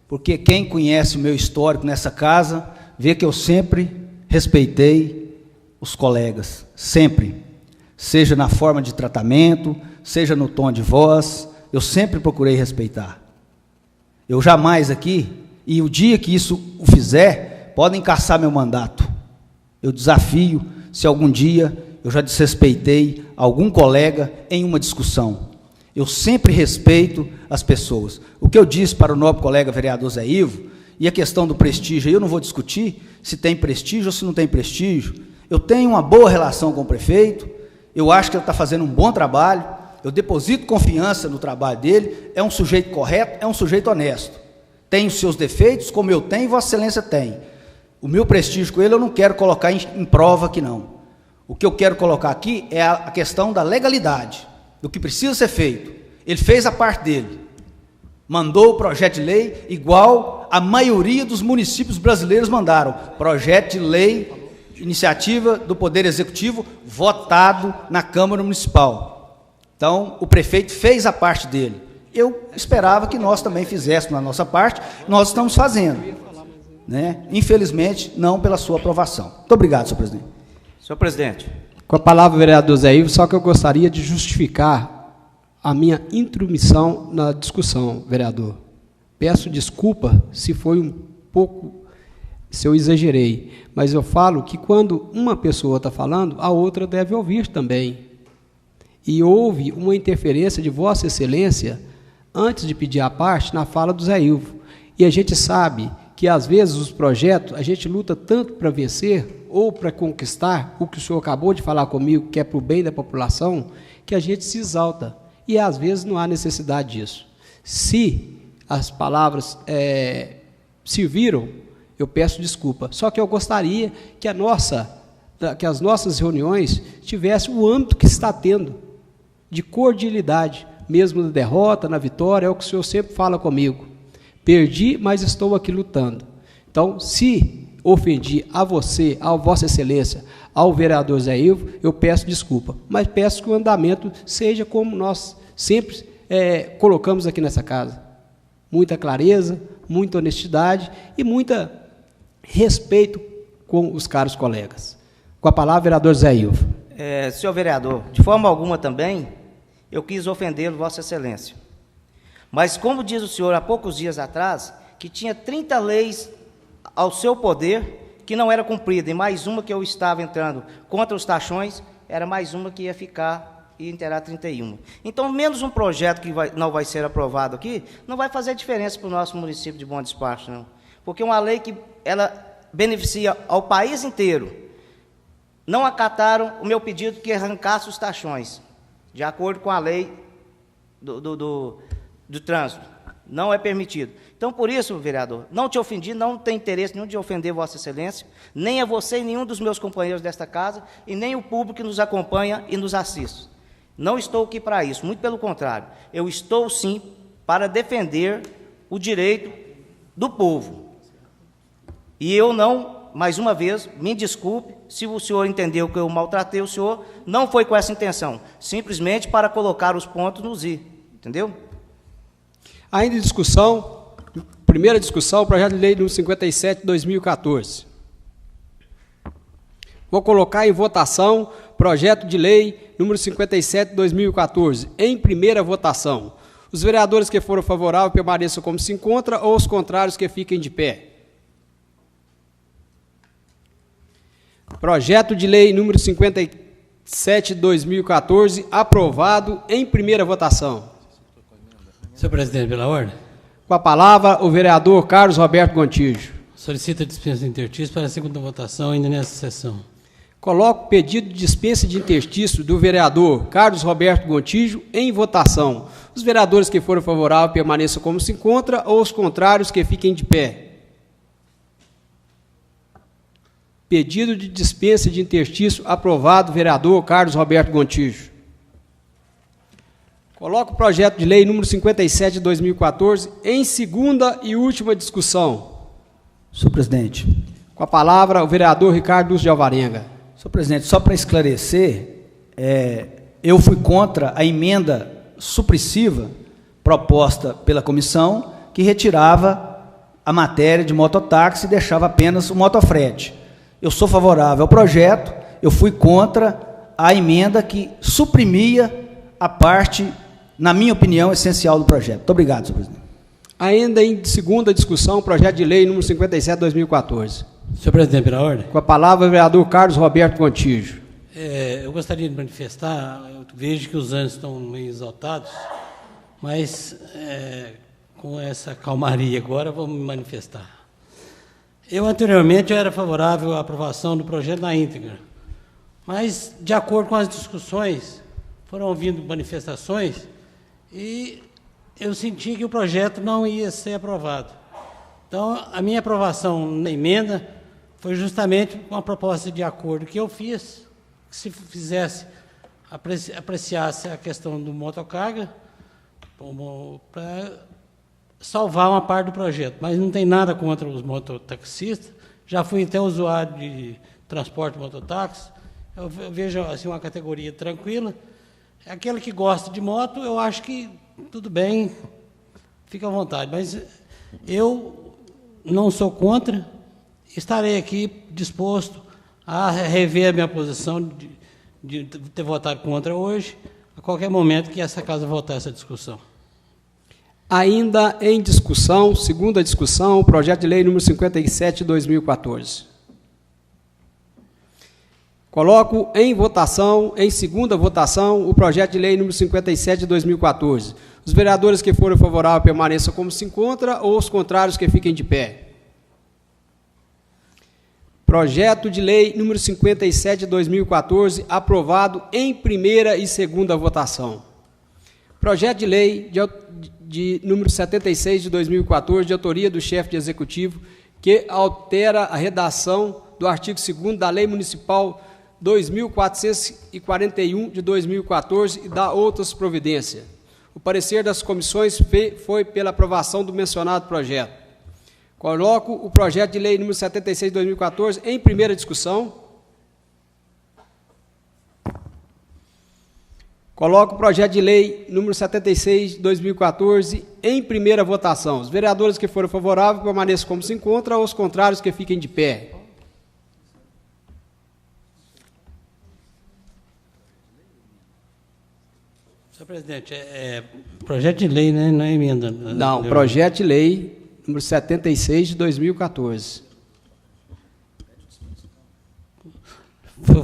porque quem conhece o meu histórico nessa casa, vê que eu sempre respeitei os colegas, sempre. Seja na forma de tratamento, seja no tom de voz, eu sempre procurei respeitar. Eu jamais aqui, e o dia que isso o fizer, podem caçar meu mandato. Eu desafio, se algum dia eu já desrespeitei algum colega em uma discussão. Eu sempre respeito as pessoas. O que eu disse para o nobre colega vereador Zé Ivo, e a questão do prestígio, eu não vou discutir se tem prestígio ou se não tem prestígio. Eu tenho uma boa relação com o prefeito, eu acho que ele está fazendo um bom trabalho, eu deposito confiança no trabalho dele, é um sujeito correto, é um sujeito honesto. Tem os seus defeitos, como eu tenho e Vossa Excelência tem. O meu prestígio com ele eu não quero colocar em prova aqui, não. O que eu quero colocar aqui é a questão da legalidade, do que precisa ser feito. Ele fez a parte dele, mandou o projeto de lei igual a maioria dos municípios brasileiros mandaram. Projeto de lei, iniciativa do Poder Executivo, votado na Câmara Municipal. Então, o prefeito fez a parte dele. Eu esperava que nós também fizéssemos a nossa parte, nós estamos fazendo. Né? Infelizmente, não pela sua aprovação. Muito obrigado, senhor presidente. Senhor presidente. Com a palavra, vereador Zé Ivo, só que eu gostaria de justificar a minha intromissão na discussão, vereador. Peço desculpa se foi um pouco, se eu exagerei, mas eu falo que quando uma pessoa está falando, a outra deve ouvir também. E houve uma interferência de Vossa Excelência, antes de pedir a parte, na fala do Zé Ivo. E a gente sabe que, às vezes, os projetos, a gente luta tanto para vencer ou para conquistar o que o senhor acabou de falar comigo, que é para o bem da população, que a gente se exalta. E, às vezes, não há necessidade disso. Se as palavras serviram, eu peço desculpa. Só que eu gostaria que as nossas reuniões tivessem o âmbito que está tendo, de cordialidade, mesmo na derrota, na vitória, é o que o senhor sempre fala comigo. Perdi, mas estou aqui lutando. Então, se ofendi a você, a Vossa Excelência, ao vereador Zé Ivo, eu peço desculpa, mas peço que o andamento seja como nós sempre colocamos aqui nessa casa. Muita clareza, muita honestidade e muito respeito com os caros colegas. Com a palavra, vereador Zé Ivo. Senhor vereador, de forma alguma também, eu quis ofendê-lo, Vossa Excelência. Mas, como diz o senhor há poucos dias atrás, que tinha 30 leis ao seu poder que não era cumprida, e mais uma que eu estava entrando contra os taxões, era mais uma que ia ficar e terá 31. Então, menos um projeto que não vai ser aprovado aqui, não vai fazer diferença para o nosso município de Bom Despacho, não. Porque uma lei que ela beneficia ao país inteiro. Não acataram o meu pedido que arrancasse os taxões, de acordo com a lei do trânsito. Não é permitido. Então, por isso, vereador, não te ofendi, não tenho interesse nenhum de ofender Vossa Excelência, nem a você e nenhum dos meus companheiros desta casa, e nem o público que nos acompanha e nos assiste. Não estou aqui para isso, muito pelo contrário. Eu estou, sim, para defender o direito do povo. E eu não, mais uma vez, me desculpe, se o senhor entendeu que eu maltratei o senhor, não foi com essa intenção, simplesmente para colocar os pontos nos i, entendeu? Ainda em discussão, primeira discussão, projeto de lei número 57 de 2014. Vou colocar em votação projeto de lei número 57 de 2014, em primeira votação. Os vereadores que foram favoráveis permaneçam como se encontra, ou os contrários que fiquem de pé. Projeto de lei número 57 de 2014, aprovado em primeira votação. Senhor presidente, pela ordem. Com a palavra, o vereador Carlos Roberto Gontijo. Solicita dispensa de interstício para a segunda votação ainda nessa sessão. Coloco o pedido de dispensa de interstício do vereador Carlos Roberto Gontijo em votação. Os vereadores que foram favoráveis permaneçam como se encontra, ou os contrários que fiquem de pé. Pedido de dispensa de interstício aprovado, vereador Carlos Roberto Gontijo. Coloco o projeto de lei número 57 de 2014 em segunda e última discussão. Senhor presidente. Com a palavra, o vereador Ricardo Lúcio de Alvarenga. Senhor presidente, só para esclarecer, eu fui contra a emenda supressiva proposta pela comissão, que retirava a matéria de mototáxi e deixava apenas o motofrete. Eu sou favorável ao projeto, eu fui contra a emenda que suprimia a parte, na minha opinião, essencial do projeto. Muito obrigado, senhor presidente. Ainda em segunda discussão, projeto de lei número 57 de 2014. Senhor presidente, pela ordem. Com a palavra, o vereador Carlos Roberto Gontijo. Eu gostaria de manifestar, eu vejo que os ânimos estão meio exaltados, mas com essa calmaria agora, vou me manifestar. Anteriormente, eu era favorável à aprovação do projeto na íntegra, mas, de acordo com as discussões, foram ouvindo manifestações e eu senti que o projeto não ia ser aprovado. Então, a minha aprovação na emenda foi justamente uma proposta de acordo que eu fiz, que se fizesse, apreciasse a questão do motocarga, para salvar uma parte do projeto. Mas não tem nada contra os mototaxistas, já fui até usuário de transporte mototáxi, eu vejo assim, uma categoria tranquila. Aquele que gosta de moto, eu acho que tudo bem, fica à vontade, mas eu não sou contra, estarei aqui disposto a rever a minha posição de ter votado contra hoje, a qualquer momento que essa casa voltar essa discussão. Ainda em discussão, segunda discussão, o projeto de lei número 57 de 2014. Coloco em votação, em segunda votação, o projeto de lei número 57 de 2014. Os vereadores que forem favoráveis permaneçam como se encontra, ou os contrários que fiquem de pé. Projeto de lei número 57 de 2014, aprovado em primeira e segunda votação. Projeto de lei de número 76 de 2014, de autoria do chefe de executivo, que altera a redação do artigo 2º da Lei Municipal 2.441 de 2014 e dá outras providências. O parecer das comissões foi pela aprovação do mencionado projeto. Coloco o projeto de lei número 76 de 2014 em primeira discussão. Coloco o projeto de lei número 76 de 2014 em primeira votação. Os vereadores que forem favoráveis permaneçam como se encontra, ou os contrários que fiquem de pé. Senhor presidente, projeto de lei, né? Não é emenda. Não, projeto de lei número 76 de 2014.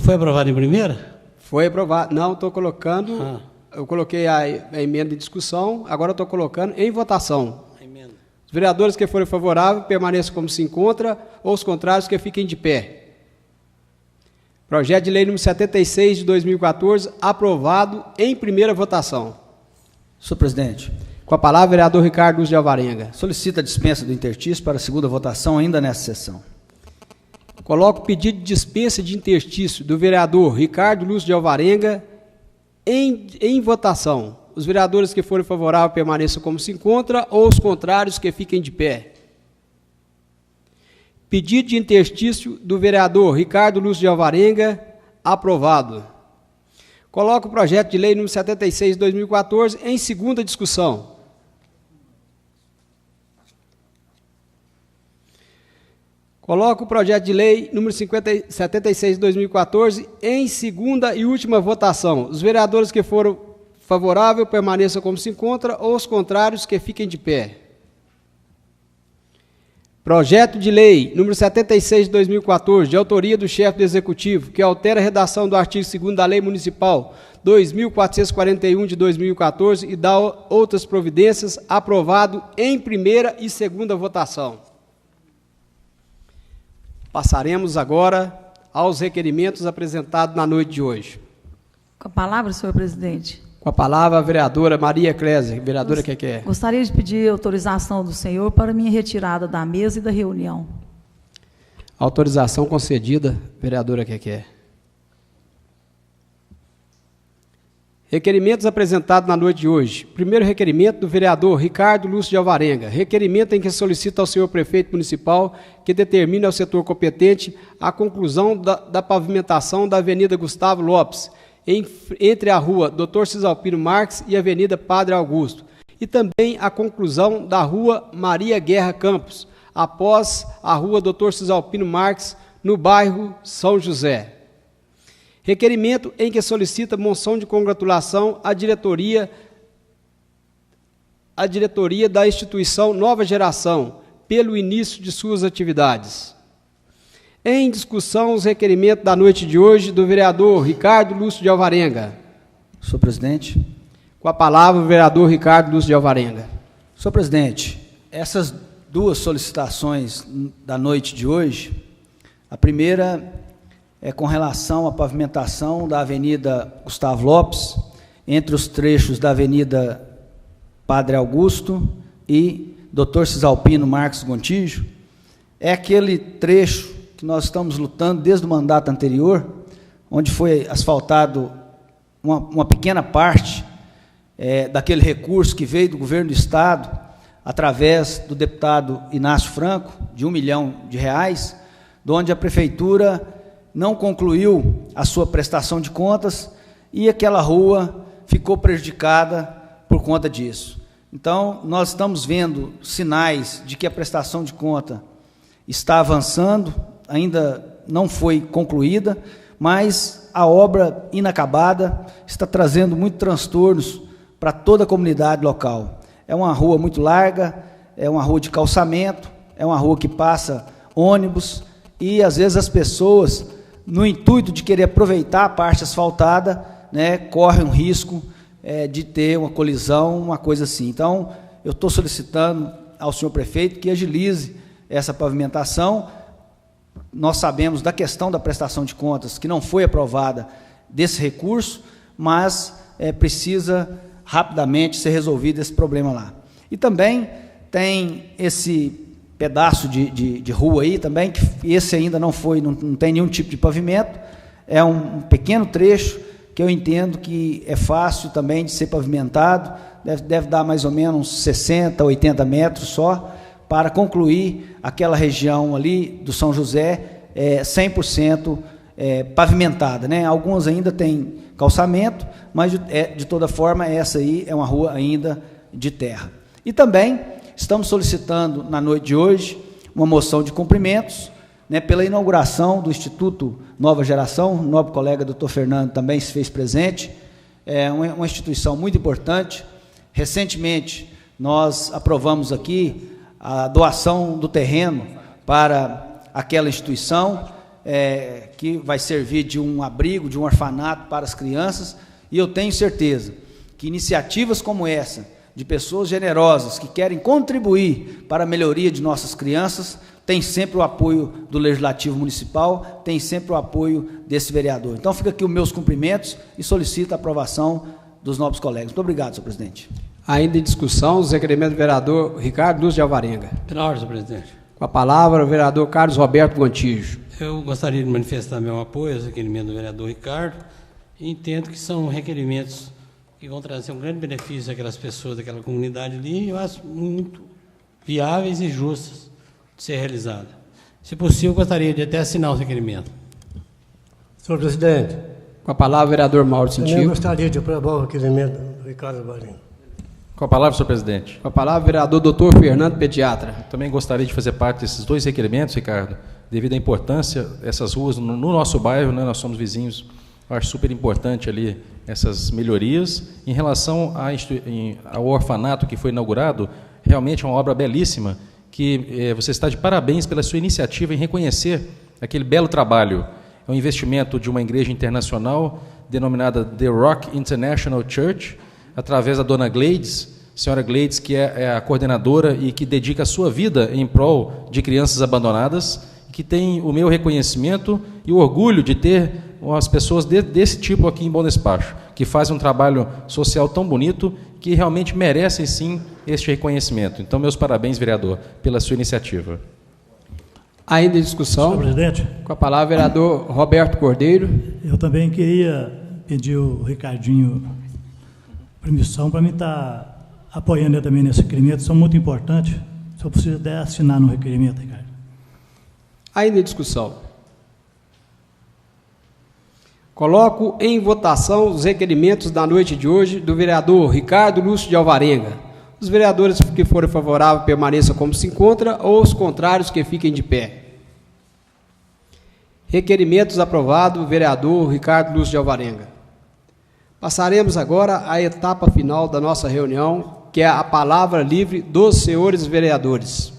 Foi aprovado em primeira? Foi aprovado. Não, estou colocando. Eu coloquei a emenda em discussão, agora estou colocando em votação. A emenda. Os vereadores que forem favoráveis permaneçam como se encontra, ou os contrários que fiquem de pé. Projeto de lei número 76 de 2014, aprovado em primeira votação. Senhor presidente. Com a palavra, vereador Ricardo Lúcio de Alvarenga. Solicita a dispensa do interstício para a segunda votação ainda nessa sessão. Coloco o pedido de dispensa de interstício do vereador Ricardo Lúcio de Alvarenga em votação. Os vereadores que forem favoráveis permaneçam como se encontra, ou os contrários que fiquem de pé. Pedido de interstício do vereador Ricardo Lúcio de Alvarenga, aprovado. Coloco o projeto de lei número 76 de 2014 em segunda discussão. Coloco o projeto de lei número 76 de 2014 em segunda e última votação. Os vereadores que foram favoráveis permaneçam como se encontra, ou os contrários que fiquem de pé. Projeto de lei número 76 de 2014, de autoria do chefe do Executivo, que altera a redação do artigo 2º da Lei Municipal 2.441 de 2014 e dá outras providências, aprovado em primeira e segunda votação. Passaremos agora aos requerimentos apresentados na noite de hoje. Com a palavra, senhor presidente. Com a palavra, a vereadora Maria Clésia. Vereadora, que é? Gostaria de pedir autorização do senhor para minha retirada da mesa e da reunião. Autorização concedida, vereadora, que é? Requerimentos apresentados na noite de hoje. Primeiro requerimento do vereador Ricardo Lúcio de Alvarenga. Requerimento em que solicita ao senhor prefeito municipal que determine ao setor competente a conclusão da pavimentação da Avenida Gustavo Lopes, entre a rua Dr. Cisalpino Marques e a Avenida Padre Augusto, e também a conclusão da rua Maria Guerra Campos, após a rua Dr. Cisalpino Marques, no bairro São José. Requerimento em que solicita moção de congratulação à diretoria da instituição Nova Geração, pelo início de suas atividades. Em discussão, os requerimentos da noite de hoje do vereador Ricardo Lúcio de Alvarenga. Senhor presidente. Com a palavra, o vereador Ricardo Lúcio de Alvarenga. Senhor presidente, essas duas solicitações da noite de hoje, a primeira é com relação à pavimentação da Avenida Gustavo Lopes, entre os trechos da Avenida Padre Augusto e Dr. Cisalpino Marques Gontijo. É aquele trecho que nós estamos lutando desde o mandato anterior, onde foi asfaltado uma pequena parte daquele recurso que veio do governo do Estado, através do deputado Inácio Franco, de R$1 milhão, de onde a Prefeitura não concluiu a sua prestação de contas e aquela rua ficou prejudicada por conta disso. Então, nós estamos vendo sinais de que a prestação de conta está avançando, ainda não foi concluída, mas a obra inacabada está trazendo muitos transtornos para toda a comunidade local. É uma rua muito larga, é uma rua de calçamento, é uma rua que passa ônibus e, às vezes, as pessoas, no intuito de querer aproveitar a parte asfaltada, né, correm um risco de ter uma colisão, uma coisa assim. Então, eu estou solicitando ao senhor prefeito que agilize essa pavimentação. Nós sabemos da questão da prestação de contas, que não foi aprovada desse recurso, mas precisa rapidamente ser resolvido esse problema lá. E também tem esse pedaço de rua aí também, que esse ainda não tem nenhum tipo de pavimento, é um pequeno trecho que eu entendo que é fácil também de ser pavimentado, deve dar mais ou menos 60, 80 metros só, para concluir aquela região ali do São José 100% pavimentada, né? Alguns ainda têm calçamento, mas de toda forma essa aí é uma rua ainda de terra. E também estamos solicitando na noite de hoje uma moção de cumprimentos, né, pela inauguração do Instituto Nova Geração. O nobre colega doutor Fernando também se fez presente, é uma instituição muito importante. Recentemente, nós aprovamos aqui a doação do terreno para aquela instituição, que vai servir de um abrigo, de um orfanato para as crianças, e eu tenho certeza que iniciativas como essa, de pessoas generosas que querem contribuir para a melhoria de nossas crianças, tem sempre o apoio do Legislativo Municipal, tem sempre o apoio desse vereador. Então, fica aqui os meus cumprimentos e solicito a aprovação dos nobres colegas. Muito obrigado, senhor presidente. Ainda em discussão, os requerimentos do vereador Ricardo Lúcio de Alvarenga. Pela ordem, senhor presidente. Com a palavra, o vereador Carlos Roberto Gontijo. Eu gostaria de manifestar meu apoio aos requerimentos do vereador Ricardo e entendo que são requerimentos que vão trazer um grande benefício àquelas pessoas daquela comunidade ali, e eu acho muito viáveis e justas de ser realizada. Se possível, eu gostaria de até assinar o requerimento. Senhor presidente, Com a palavra, o vereador Mauro também Cintico. gostaria de aprovar o requerimento do Ricardo Alvarenga. Com a palavra, senhor presidente. Com a palavra, o vereador doutor Fernando Pediatra. Também gostaria de fazer parte desses dois requerimentos, Ricardo, devido à importância dessas ruas no nosso bairro, né, nós somos vizinhos. Eu acho super importante ali essas melhorias. Em relação ao orfanato que foi inaugurado, realmente é uma obra belíssima, que você está de parabéns pela sua iniciativa em reconhecer aquele belo trabalho. É um investimento de uma igreja internacional denominada The Rock International Church, através da dona Gleides, senhora Gleides, que é a coordenadora e que dedica a sua vida em prol de crianças abandonadas, que tem o meu reconhecimento e o orgulho de ter as pessoas desse tipo aqui em Bom Despacho, que fazem um trabalho social tão bonito, que realmente merecem, sim, este reconhecimento. Então, meus parabéns, vereador, pela sua iniciativa. Ainda em discussão. Senhor presidente. Com a palavra, o vereador Roberto Cordeiro. Eu também queria pedir o Ricardinho permissão para mim estar apoiando ele também nesse requerimento, são muito importantes. Se eu puder assinar no requerimento, Ricardo. Ainda em discussão. Coloco em votação os requerimentos da noite de hoje do vereador Ricardo Lúcio de Alvarenga. Os vereadores que forem favoráveis permaneçam como se encontra, ou os contrários que fiquem de pé. Requerimentos aprovados, vereador Ricardo Lúcio de Alvarenga. Passaremos agora à etapa final da nossa reunião, que é a palavra livre dos senhores vereadores.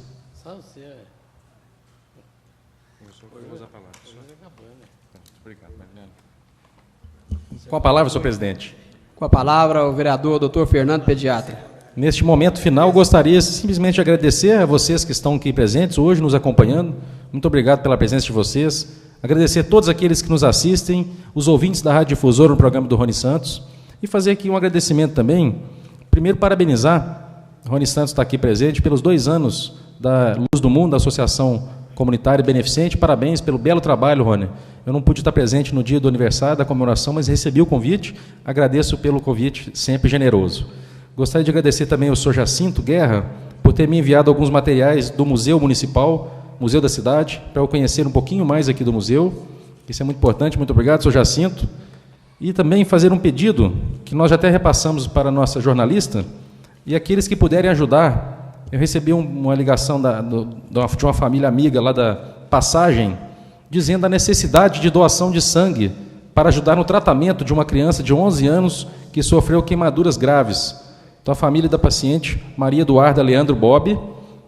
Com a palavra, senhor presidente. Com a palavra, o vereador Dr. Fernando Pediatra. Neste momento final, gostaria simplesmente de agradecer a vocês que estão aqui presentes hoje, nos acompanhando. Muito obrigado pela presença de vocês. Agradecer a todos aqueles que nos assistem, os ouvintes da Rádio Difusora no programa do Rony Santos. E fazer aqui um agradecimento também. Primeiro, parabenizar, Rony Santos está aqui presente, pelos 2 anos da Luz do Mundo, da Associação Comunitária e Beneficente. Parabéns pelo belo trabalho, Rony. Eu não pude estar presente no dia do aniversário, da comemoração, mas recebi o convite. Agradeço pelo convite, sempre generoso. Gostaria de agradecer também ao senhor Jacinto Guerra por ter me enviado alguns materiais do Museu Municipal, Museu da Cidade, para eu conhecer um pouquinho mais aqui do museu. Isso é muito importante. Muito obrigado, senhor Jacinto. E também fazer um pedido, que nós já até repassamos para a nossa jornalista, e aqueles que puderem ajudar. Eu recebi uma ligação de uma família amiga lá da Passagem, dizendo a necessidade de doação de sangue para ajudar no tratamento de uma criança de 11 anos que sofreu queimaduras graves. Então, a família da paciente, Maria Eduarda Leandro Bob,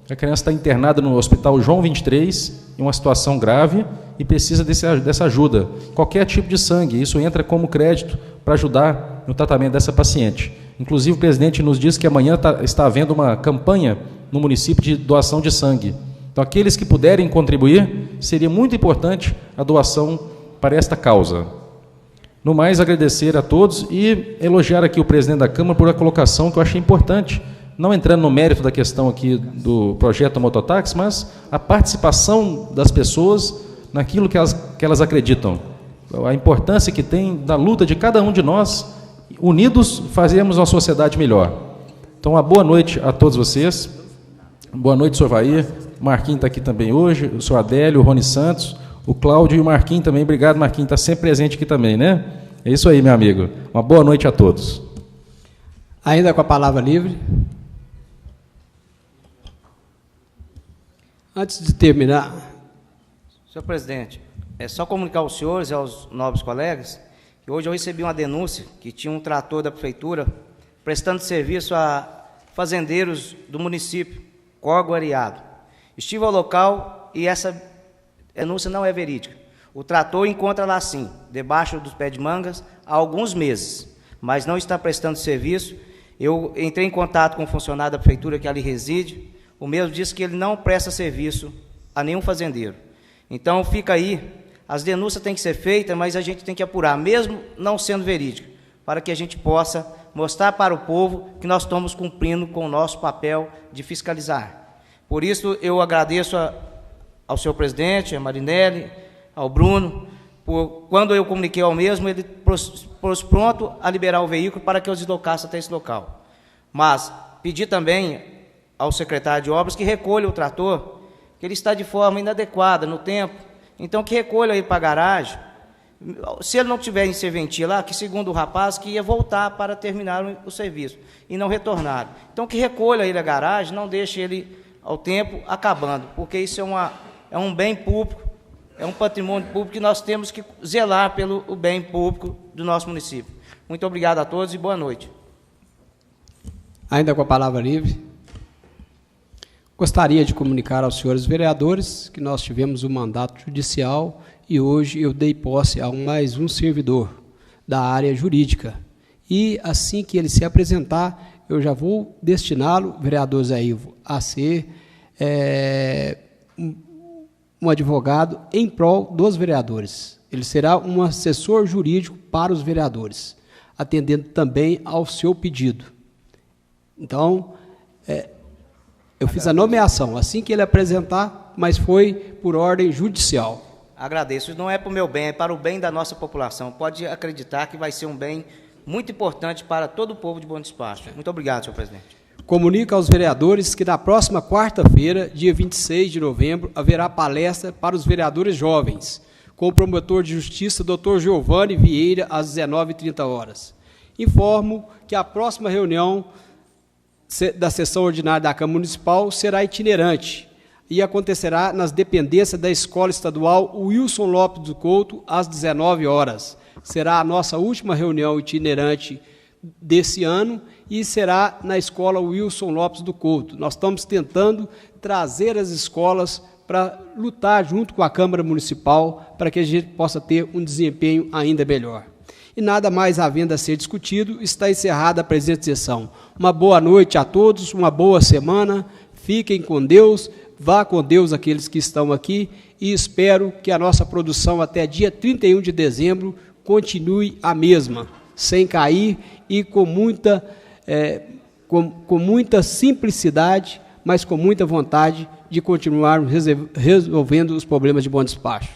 a criança está internada no Hospital João 23, em uma situação grave, e precisa dessa ajuda. Qualquer tipo de sangue, isso entra como crédito para ajudar no tratamento dessa paciente. Inclusive, o presidente nos diz que amanhã está havendo uma campanha no município de doação de sangue. Então, aqueles que puderem contribuir, seria muito importante a doação para esta causa. No mais, agradecer a todos e elogiar aqui o presidente da Câmara por a colocação que eu achei importante, não entrando no mérito da questão aqui do projeto Mototáxi, mas a participação das pessoas naquilo que elas acreditam. A importância que tem da luta de cada um de nós, unidos, fazermos uma sociedade melhor. Então, uma boa noite a todos vocês. Boa noite, senhor Vair. O Marquinhos está aqui também hoje, o senhor Adélio, o Rony Santos, o Cláudio e o Marquinhos também. Obrigado, Marquinhos, está sempre presente aqui também, né? É isso aí, meu amigo. Uma boa noite a todos. Ainda com a palavra livre. Antes de terminar. Senhor presidente, é só comunicar aos senhores e aos nobres colegas Hoje eu recebi uma denúncia que tinha um trator da prefeitura prestando serviço a fazendeiros do município, Córrego Areado. Estive ao local e essa denúncia não é verídica. O trator encontra lá sim, debaixo dos pés de mangas, há alguns meses, mas não está prestando serviço. Eu entrei em contato com o funcionário da prefeitura que ali reside, o mesmo disse que ele não presta serviço a nenhum fazendeiro. Então fica aí, as denúncias têm que ser feitas, mas a gente tem que apurar, mesmo não sendo verídica, para que a gente possa mostrar para o povo que nós estamos cumprindo com o nosso papel de fiscalizar. Por isso eu agradeço ao senhor presidente, a Marinelli, ao Bruno, quando eu comuniquei ao mesmo, ele pôs pronto a liberar o veículo para que eu deslocasse até esse local. Mas pedi também ao secretário de obras que recolha o trator, que ele está de forma inadequada no tempo, então que recolha ele para a garagem. Se ele não tiver em serventia lá, que segundo o rapaz, que ia voltar para terminar o serviço, e não retornaram. Então que recolha ele a garagem, não deixe ele ao tempo acabando, porque isso é um bem público, é um patrimônio público que nós temos que zelar pelo bem público do nosso município. Muito obrigado a todos e boa noite. Ainda com a palavra livre, gostaria de comunicar aos senhores vereadores que nós tivemos um mandato judicial e hoje eu dei posse a mais um servidor da área jurídica. E assim que ele se apresentar, eu já vou destiná-lo, vereador Zé Ivo, a ser um advogado em prol dos vereadores. Ele será um assessor jurídico para os vereadores, atendendo também ao seu pedido. Então, eu fiz a nomeação, assim que ele apresentar, mas foi por ordem judicial. Agradeço. Isso não é para o meu bem, é para o bem da nossa população. Pode acreditar que vai ser um bem muito importante para todo o povo de Bom Despacho. Muito obrigado, senhor presidente. Comunico aos vereadores que na próxima quarta-feira, dia 26 de novembro, haverá palestra para os vereadores jovens, com o promotor de justiça, Dr. Giovanni Vieira, às 19h30. Informo que a próxima reunião da sessão ordinária da Câmara Municipal será itinerante e acontecerá nas dependências da Escola Estadual Wilson Lopes do Couto, às 19h. Será a nossa última reunião itinerante desse ano e será na Escola Wilson Lopes do Couto. Nós estamos tentando trazer as escolas para lutar junto com a Câmara Municipal para que a gente possa ter um desempenho ainda melhor. E nada mais havendo a ser discutido, está encerrada a presente sessão. Uma boa noite a todos, uma boa semana, fiquem com Deus, vá com Deus aqueles que estão aqui e espero que a nossa produção até dia 31 de dezembro continue a mesma, sem cair e com muita simplicidade, mas com muita vontade de continuar resolvendo os problemas de Bom Despacho.